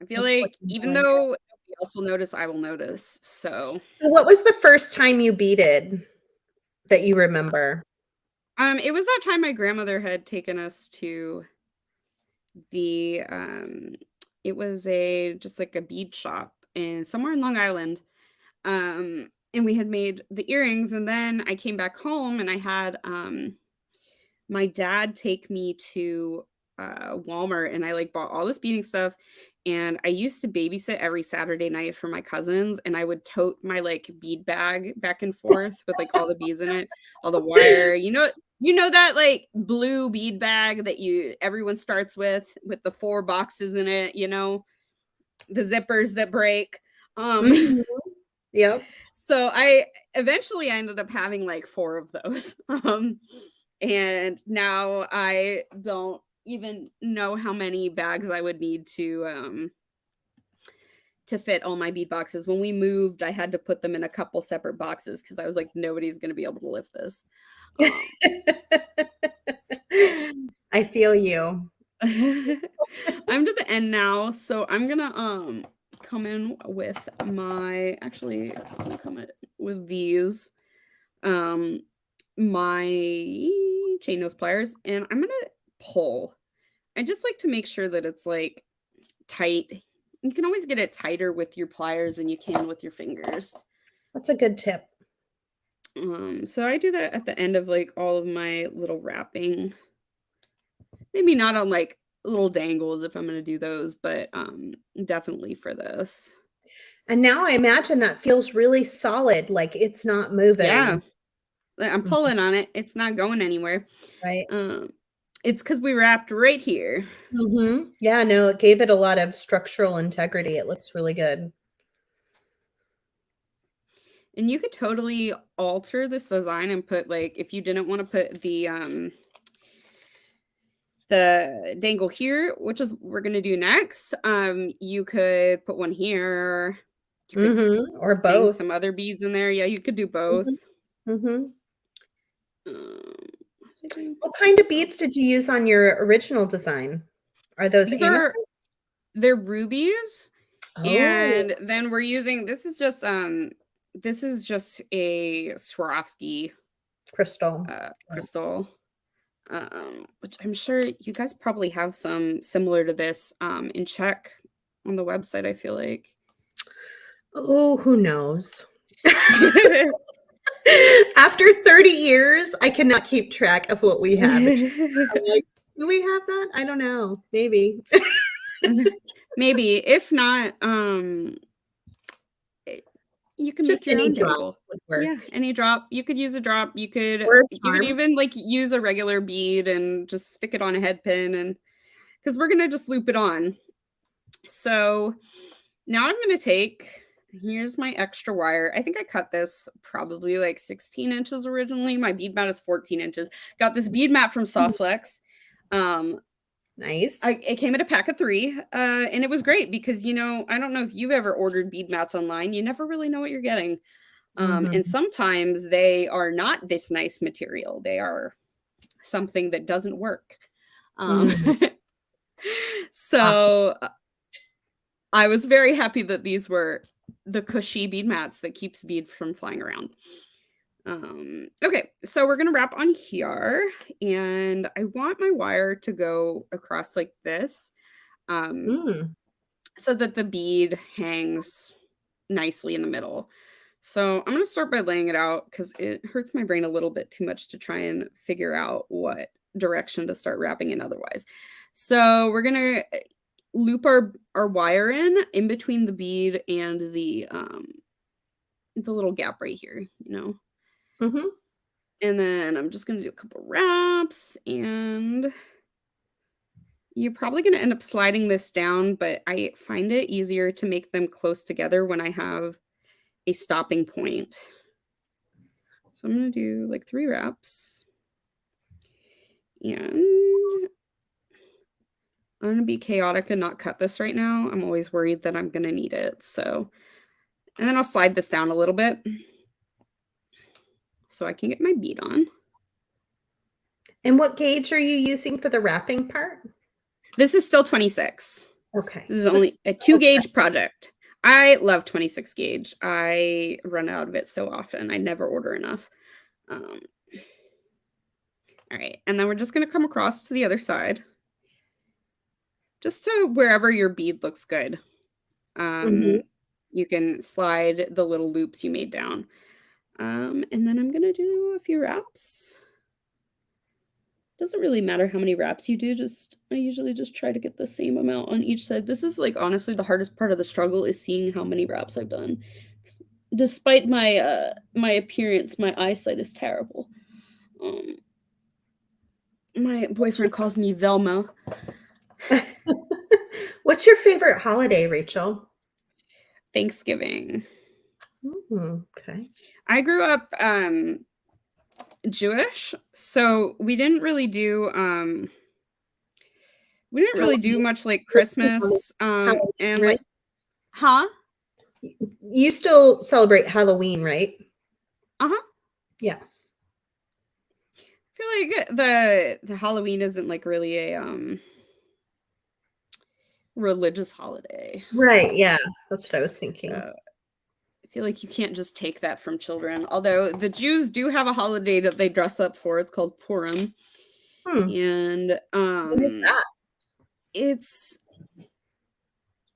I feel It's like looking even really good. though nobody else will notice, I will notice. So, So what was the first time you beaded that you remember? it was that time my grandmother had taken us to the it was a just like a bead shop in somewhere in Long Island. And we had made the earrings and then I came back home and I had my dad take me to Walmart and I like bought all this beading stuff and I used to babysit every Saturday night for my cousins and I would tote my like bead bag back and forth with like all the beads in it, all the wire. You know that like blue bead bag that you everyone starts with the 4 boxes in it, the zippers that break. Um Mhm. Yep. so I ended up having like 4 of those. And now I don't even know how many bags I would need to fit all my bead boxes. When we moved, I had to put them in a couple separate boxes because I was like, nobody's gonna be able to lift this. Um, I feel you. I'm to the end now, so I'm gonna come in with I'm gonna come in with these um my chain nose pliers and I'm gonna pull. I just like to make sure that it's like tight. You can always get it tighter with your pliers than you can with your fingers. That's a good tip. So I do that at the end of like all of my little wrapping. Maybe not on like little dangles if I'm gonna do those, but definitely for this. And now I imagine that feels really solid, like it's not Yeah, moving. I'm Mhm. pulling on it. It's not going anywhere. Right. Um, it's because we wrapped right here. Mhm. Yeah, no, it gave it a lot of structural integrity. It looks really good. And you could totally alter this design and put like if you didn't want to put the dangle here, which is we're gonna do next. You could put one here. You could Mhm. Or hang both. some other beads in there. Yeah, you could do both. Mhm. Mhm. What was I doing? What kind of Oh, beads did you use on your original design? Are those these are amethyst? they're rubies, Oh, and then we're using this is just a Swarovski crystal. crystal. Which I'm sure you guys probably have some similar to this in Czech on the website, I feel like. Oh, who knows? After 30 years, I cannot keep track of what we have. I'm like, do we have that? I don't know. Maybe. Maybe. If not, eh, you can make Just your any own drop dangle. would Yeah, work. any drop. You could use a drop. Or a You could charm. even like use a regular bead and just stick it on a head pin and because we're gonna just loop it on. So now I'm gonna take here's my extra wire. I think I cut this probably like 16 inches originally. My bead mat is 14 inches. Got this bead mat from Softflex. Um, Nice. it came in a pack of 3, and it was great because I don't know if you've ever ordered bead mats online. You never really know what you're getting, and Mhm. sometimes they are not this nice material. They are something that doesn't work. Mm. So I was very happy that these were the cushy bead mats that keeps bead from flying around. Okay, so we're gonna wrap on here, and I want my wire to go across like this, Mm. so that the bead hangs nicely in the middle. So I'm gonna start by laying it out because it hurts my brain a little bit too much to try and figure out what direction to start wrapping in otherwise. So we're gonna loop our wire in between the bead and the little gap right here, Mm-hmm. And then I'm just gonna do a couple wraps, and you're probably gonna end up sliding this down, but I find it easier to make them close together when I have a stopping point. So I'm gonna do like 3 wraps. And I'm gonna be chaotic and not cut this right now. I'm always worried that I'm gonna need it. So, and then I'll slide this down a little bit so I can get my bead on. And what gauge are you using for the wrapping part? This is still 26. Okay. This is only a 2 gauge project. I love 26 gauge. I run out of it so often. I never order enough. All right, and then we're just gonna come across to the other side, just to wherever your bead looks good. Mm-hmm. You can slide the little loops you made down. And then I'm gonna do a few wraps. Doesn't really matter how many wraps you do, I usually just try to get the same amount on each side. This is like honestly the hardest part of the struggle is seeing how many wraps I've done. Despite my my appearance, my eyesight is terrible. My boyfriend calls me Velma. What's your favorite holiday, Rachel? Thanksgiving. Okay. I grew up Jewish, so we didn't really do Halloween. much like Christmas Halloween, and right? like huh? You still celebrate Halloween, right? Uh-huh. Yeah. I feel like the Halloween isn't like really a religious holiday. Right. Yeah. That's what I was thinking. I feel like you can't just take that from children. Although the Jews do have a holiday that they dress up for. It's called Purim. And What is that? it's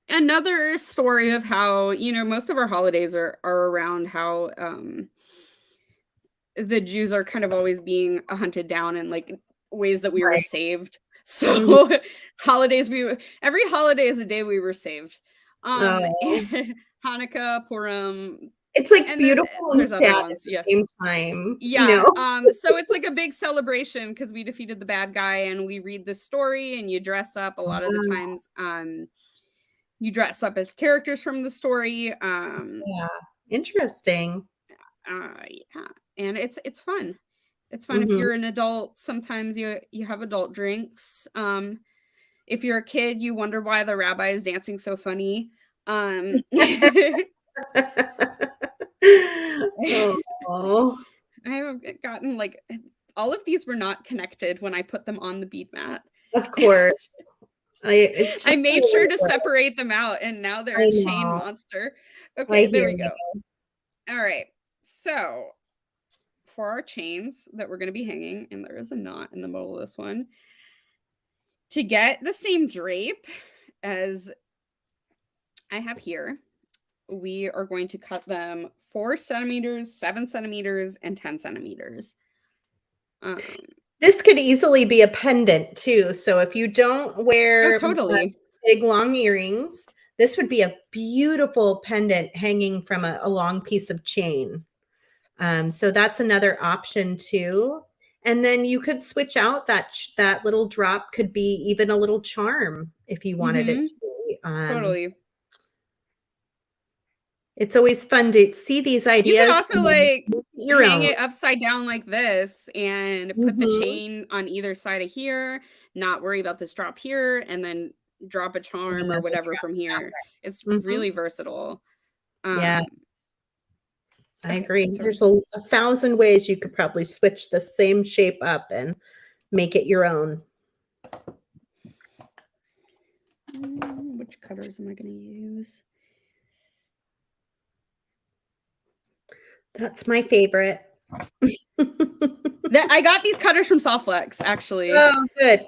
another story of how, most of our holidays are around how the Jews are kind of always being hunted down in like ways that we were Right. saved. So holidays, every holiday is a day we were saved. Oh. Hanukkah, Purim, It's like and then beautiful and there's other sad at ones. the Yeah. same time, Yeah. So it's like a big celebration because we defeated the bad guy, and we read this story, and you dress up a lot of the Wow. times. You dress up as characters from the story. Yeah. Interesting. Yeah, and it's fun. It's fun if Mhm. you're an adult. Sometimes you have adult drinks. If you're a kid, you wonder why the rabbi is dancing so funny. Oh. I have gotten like all of these were not connected when I put them on the bead mat. Of course. It's I just the made way sure it to works. separate them out, and now they're I a chain know. monster. I Okay, there hear we you. go. All right. So for our chains that we're going to be hanging, and there is a knot in the middle of this one, to get the same drape as I have here, we are going to cut them 4 centimeters, 7 centimeters, and 10 centimeters. This could easily be a pendant too. So if you don't Oh, wear totally. big long earrings, this would be a beautiful pendant hanging from a long piece of chain. So that's another option too. And then you could switch out that little drop could be even a little charm if you wanted it Mm-hmm. to be. Totally. It's always fun to see these You could ideas also and then like make it your hang own. it upside down like this and put the Mhm. chain on either side of here, not worry about this drop here, and then drop a And charm or another whatever drop from that here. It's way. Mhm. really versatile. Yeah, Um, I okay, agree. so There's a thousand ways you could probably switch the same shape up and make it your own. Which cutters am I going to use? That's my favorite. I got these cutters from Softflex, actually. Oh, good.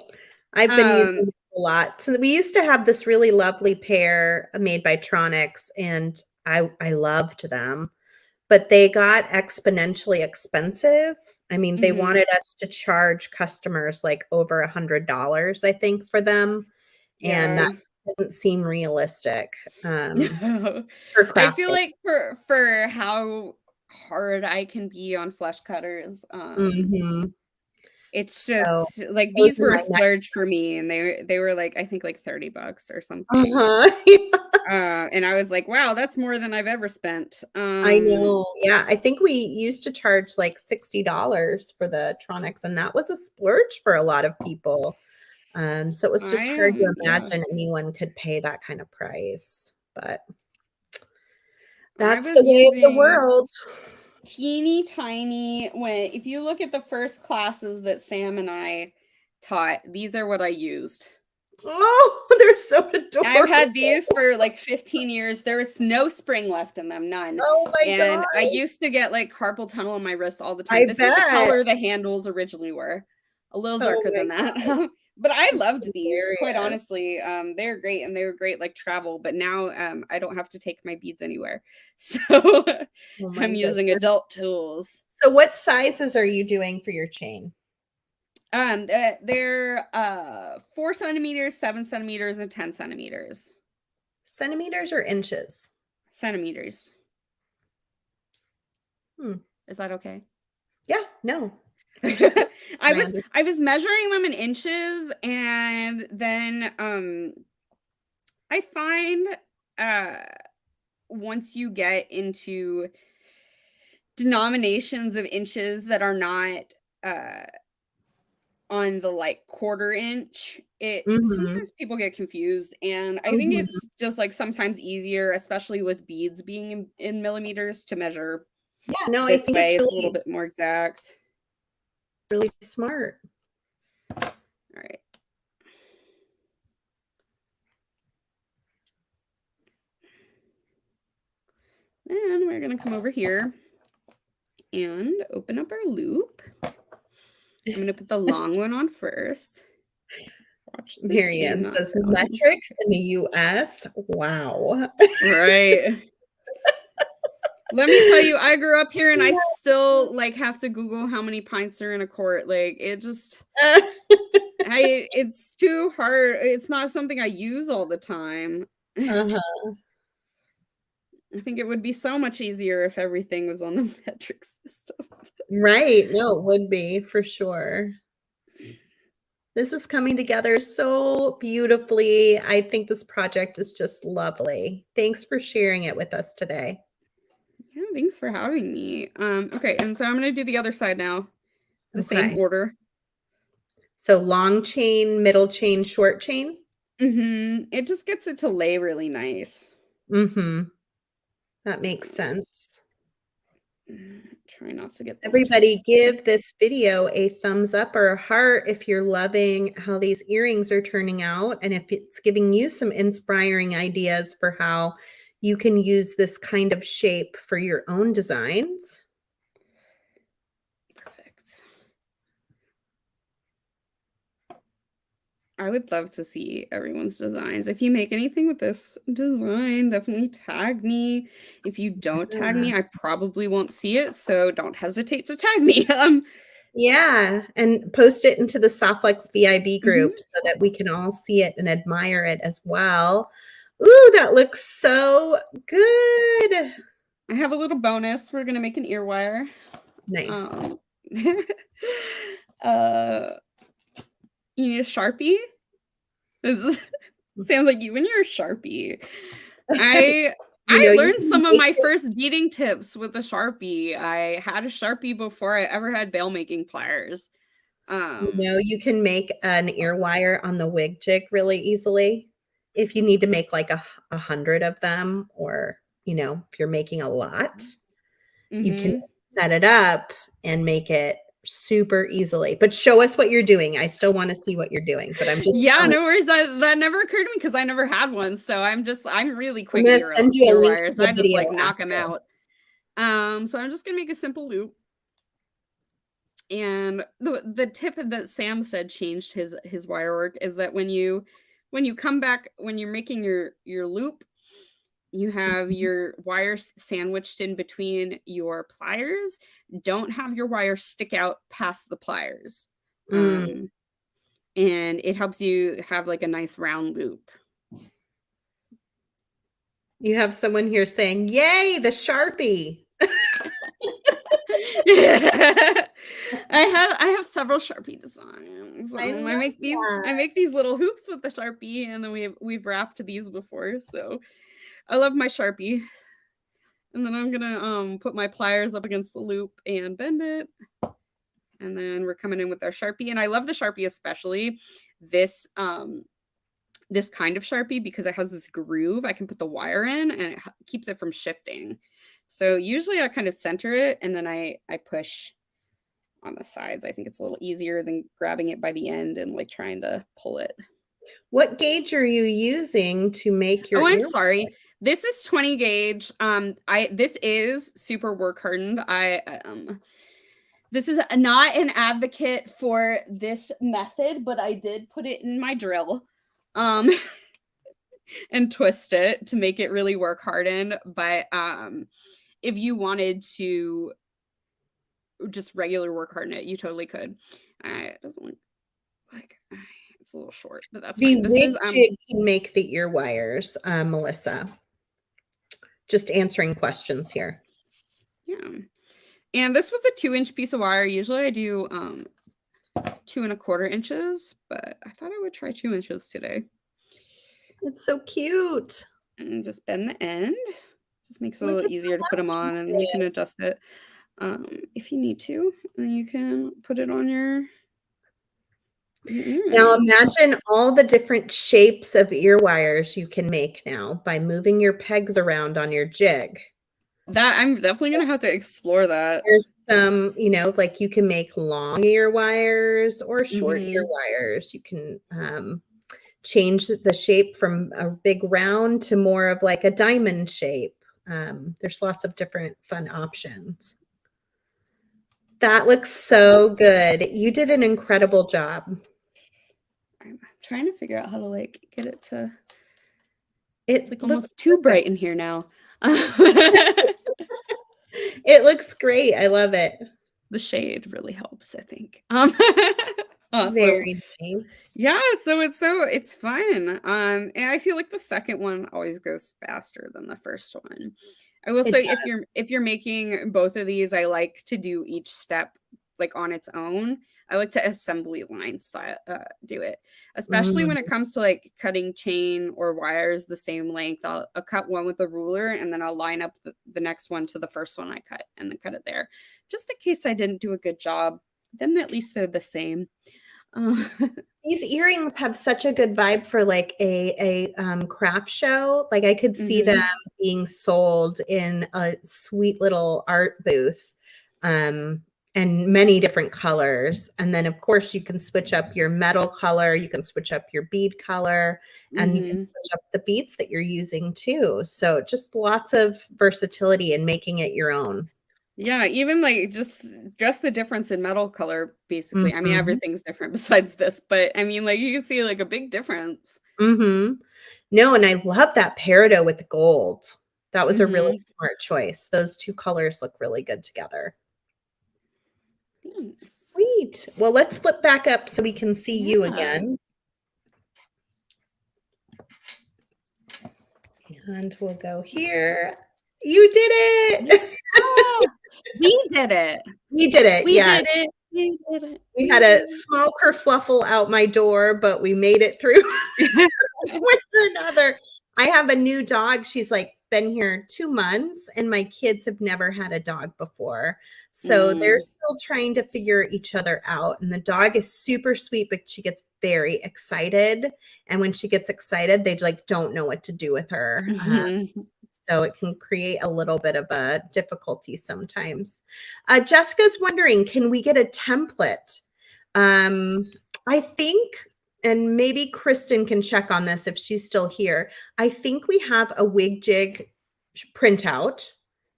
I've been using it a lot. So we used to have this really lovely pair made by Tronics, and I loved them, but they got exponentially expensive. I mean, they wanted us to charge customers like over $100, I think, for them, and that didn't seem realistic. For I feel crafting. like for how hard I can be on flesh cutters, it's So just like those these are were a my next. splurge for me, and they were like, I think like $30 or something. And I was like, wow, that's more than I've ever spent. I know. Yeah, I think we used to charge like $60 for the Tronics, and that was a splurge for a lot of people. So it was just hard to imagine anyone could pay that kind of price, but I that's the was way of the using world. teeny tiny if you look at the first classes that Sam and I taught, these are what I used. Oh, they're so adorable. I've had these for like 15 years. There was no spring left in them, none. Oh my And I gosh. used to get like carpal tunnel on my wrist all the time. I This is the bet. color the handles originally were. A little Oh darker my than that. gosh. But I loved That's these, quite hilarious. honestly. They're great, and they were great like travel, but now I don't have to take my beads anywhere. So Oh my I'm using goodness. adult tools. So what sizes are you doing for your chain? They're 4 centimeters, 7 centimeters, and 10 centimeters. Centimeters or inches? Centimeters. Hmm. Is that okay? Yeah, no. I was measuring them in inches, and then I find once you get into denominations of inches that are not on the like quarter inch, it Mhm. sometimes people get confused, and I think Mhm. it's just like sometimes easier, especially with beads being in millimeters, to measure Yeah, no, I this think way. it's It's a little really, bit more exact. really smart. All right. And we're gonna come over here and open up our loop. I'm gonna put the long one on first. Watch this chain Marianne not says fail. metrics in the US. Wow. Right. Let me tell you, I grew up here and I still like have to Google how many pints are in a quart. Like it just it's too hard. It's not something I use all the time. Uh-huh. I think it would be so much easier if everything was on the metric system. Right. No, it would be for sure. This is coming together so beautifully. I think this project is just lovely. Thanks for sharing it with us today. Yeah, thanks for having me. Okay, and so I'm gonna do the other side now. The same Okay. order. So long chain, middle chain, short chain. It just gets it to lay really nice. Mhm. That makes sense. Try not to get them Everybody twisted. give this video a thumbs up or a heart if you're loving how these earrings are turning out, and if it's giving you some inspiring ideas for how you can use this kind of shape for your own designs. Perfect. I would love to see everyone's designs. If you make anything with this design, definitely tag me. If you don't tag Yeah. me, I probably won't see it, so don't hesitate to tag me. Yeah, and post it into the Softflex VIB Mhm. group so that we can all see it and admire it as well. Ooh, that looks so good. I have a little bonus. We're gonna make an ear wire. Nice. Um, uh, you need a Sharpie? This sounds like you when you're a Sharpie. I You know, you learned can some of make my it. first beading tips with a Sharpie. I had a Sharpie before I ever had bail making pliers. You Um, know, you can make an ear wire on the WigJig really easily. If you need to make like a 100 of them, or, you know, if you're making a lot, you can mhm. set it up and make it super easily. But show us what you're doing. I still want to see what you're doing, but I'm just Yeah, no worries. That never occurred to me because I never had one. So I'm really I'm quick at going to send you a ear link to wires. the I just video like knock them after. out. So I'm just gonna make a simple loop. And the tip that Sam said changed his wire work is that when you come back, when you're making your loop, you have your wires sandwiched in between your pliers. Don't have your wires stick out past the pliers. Mm. And it helps you have like a nice round loop. You have someone here saying, "Yay, the Sharpie." I have several Sharpie designs. I I love make these little hoops with the Sharpie, and then we've wrapped these before. So I love my Sharpie. And then I'm gonna put my pliers up against the loop and bend it. And then we're coming in with our Sharpie. And I love the Sharpie, especially this this kind of Sharpie, because it has this groove I can put the wire in, and it keeps it from shifting. So usually I kind of center it, and then I push on the sides. I think it's a little easier than grabbing it by the end and like trying to pull it. What gauge are you using to make your Oh, I'm ear? sorry. This is 20 gauge. This is super work hardened. This is not an advocate for this method, but I did put it in my drill. And twist it to make it really work hardened. But if you wanted to just regular work harden it, you totally could. It doesn't look like it's a little short, but that's The fine. This is WigJig can make the ear wires, Melissa. Just answering questions here. Yeah. And this was a 2-inch piece of wire. Usually I do 2¼ inches, but I thought I would try 2 inches today. It's so cute. And just bend the end. Just makes it a little easier to put them on, and then you can adjust it if you need to. And you can put it on your ear. Now imagine all the different shapes of ear wires you can make now by moving your pegs around on your jig. That I'm definitely gonna have to explore that. There's some, like you can make long ear wires or short ear wires. You can change the shape from a big round to more of like a diamond shape. There's lots of different fun options. That looks so good. You did an incredible job. I'm trying to figure out how to like get it to. It's like almost too bright in here now. It looks great. I love it. The shade really helps, I think. Awesome. Very nice. Yeah, so it's fun. And I feel like the second one always goes faster than the first one. I will say if you're making both of these, I like to do each step like on its own. I like to assembly line style do it, especially when it comes to like cutting chain or wires the same length. I'll cut one with a ruler, and then I'll line up the next one to the first one I cut, and then cut it there, just in case I didn't do a good job. Then at least they're the same. These earrings have such a good vibe for like a craft show. Like I could see them being sold in a sweet little art booth. And many different colors. And then, of course, you can switch up your metal color. You can switch up your bead color. And you can switch up the beads that you're using, too. So just lots of versatility in making it your own. Yeah, even like just the difference in metal color, basically. I mean, everything's different besides this. But, I mean, like, you can see, like, a big difference. No, and I love that peridot with the gold. That was a really smart choice. Those two colors look really good together. Sweet. Well, let's flip back up so we can see you again. And we'll go here. You did it. Oh, we did it. We did it. We did it. We did it. We had a small kerfluffle out my door, but we made it through with another. I have a new dog. She's like been here 2 months, and my kids have never had a dog before. So they're still trying to figure each other out. And the dog is super sweet, but she gets very excited. And when she gets excited, they like don't know what to do with her. So it can create a little bit of a difficulty sometimes. Jessica's wondering, can we get a template? I think, and maybe Kristen can check on this if she's still here. I think we have a WigJig printout,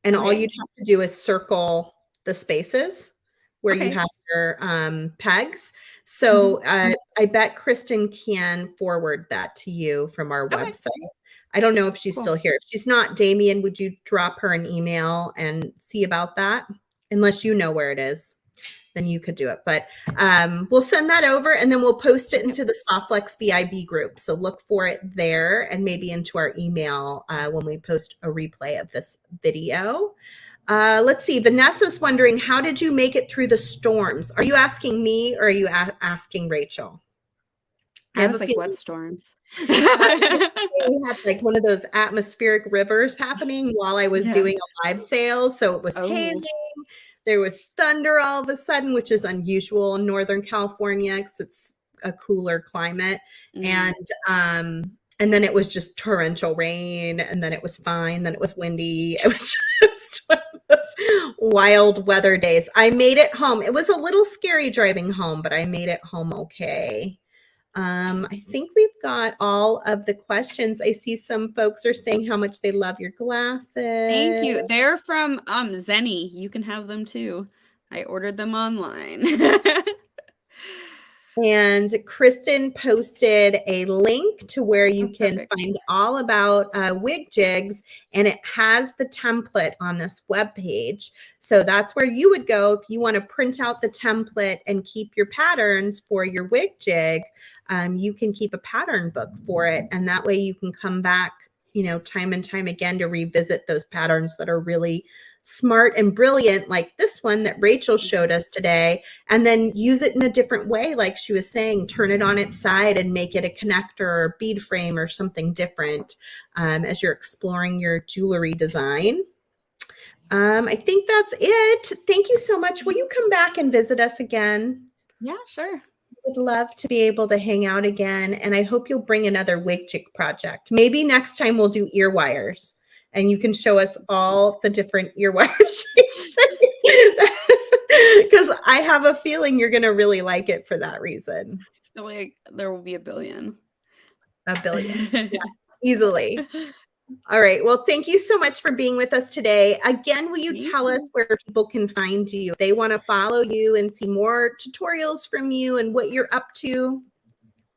and all you'd have to do is circle the spaces where you have your pegs. So I bet Kristen can forward that to you from our website. I don't know if she's still here. If she's not, Damien, would you drop her an email and see about that? Unless you know where it is, then you could do it. But we'll send that over, and then we'll post it into the Softflex VIB group. So look for it there, and maybe into our email when we post a replay of this video. Let's see. Vanessa's wondering, how did you make it through the storms? Are you asking me, or are you asking Rachel? I have like what storms? We had like one of those atmospheric rivers happening while I was doing a live sale. So it was hailing. There was thunder all of a sudden, which is unusual in Northern California because it's a cooler climate. And then it was just torrential rain, and then it was fine. Then it was windy. It was just one of those wild weather days. I made it home. It was a little scary driving home, but I made it home okay. I think we've got all of the questions. I see some folks are saying how much they love your glasses. Thank you. They're from Zenny. You can have them too. I ordered them online. And Kristen posted a link to where you can find all about WigJigs, and it has the template on this webpage. So that's where you would go if you want to print out the template and keep your patterns for your WigJig. You can keep a pattern book for it, and that way you can come back, time and time again to revisit those patterns that are really smart and brilliant, like this one that Rachel showed us today, and then use it in a different way. Like she was saying, turn it on its side and make it a connector or bead frame or something different as you're exploring your jewelry design. I think that's it. Thank you so much. Will you come back and visit us again? Yeah, sure. Would love to be able to hang out again, and I hope you'll bring another WigJig project. Maybe next time we'll do ear wires, and you can show us all the different ear wire shapes. Because I have a feeling you're going to really like it for that reason. I feel like there will be a billion. A billion. Yeah, easily. All right. Well, thank you so much for being with us today. Again, will you tell us where people can find you if they want to follow you and see more tutorials from you and what you're up to?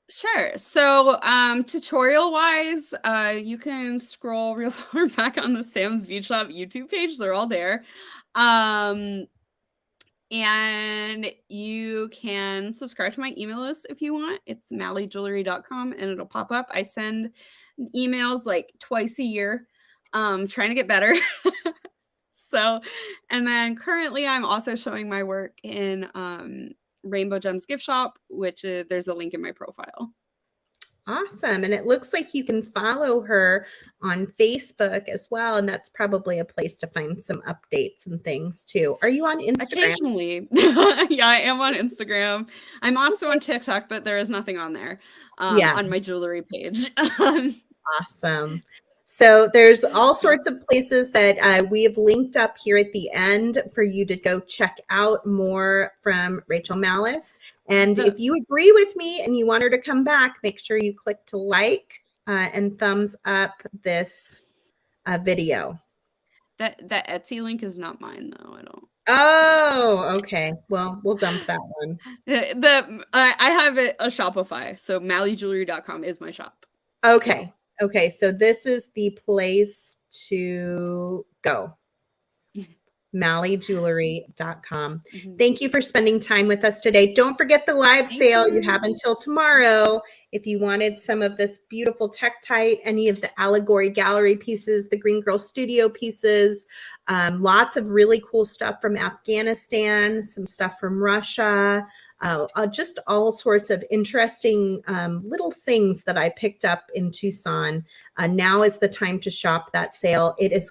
Sure. So tutorial wise, you can scroll real far back on the Sam's Bead Shop YouTube page. They're all there. And you can subscribe to my email list if you want. It's mallijewelry.com, and it'll pop up. I send emails like twice a year, trying to get better. So, and then currently I'm also showing my work in Rainbow Gems Gift Shop, which there's a link in my profile. Awesome. And it looks like you can follow her on Facebook as well. And that's probably a place to find some updates and things too. Are you on Instagram? Occasionally. Yeah, I am on Instagram. I'm also on TikTok, but there is nothing on there on my jewelry page. Awesome. So there's all sorts of places that we have linked up here at the end for you to go check out more from Rachel Mallis. And if you agree with me and you want her to come back, make sure you click to like and thumbs up this video. That Etsy link is not mine, though. I don't. Oh, okay. Well, we'll dump that one. I have a Shopify, so mallijewelry.com is my shop. Okay. Okay, so this is the place to go. mallijewelry.com. Thank you for spending time with us today. Don't forget the live sale. You have until tomorrow. If you wanted some of this beautiful Tektite, any of the Allegory Gallery pieces, the Green Girl Studio pieces, lots of really cool stuff from Afghanistan, some stuff from Russia, just all sorts of interesting little things that I picked up in Tucson. Now is the time to shop that sale. It is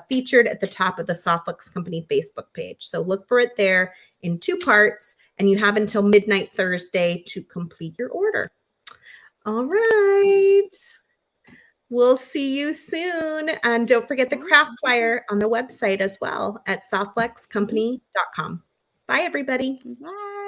featured at the top of the Softflex Company Facebook page. So look for it there in 2 parts, and you have until midnight Thursday to complete your order. All right. We'll see you soon. And don't forget the craft wire on the website as well at softflexcompany.com. Bye, everybody. Bye.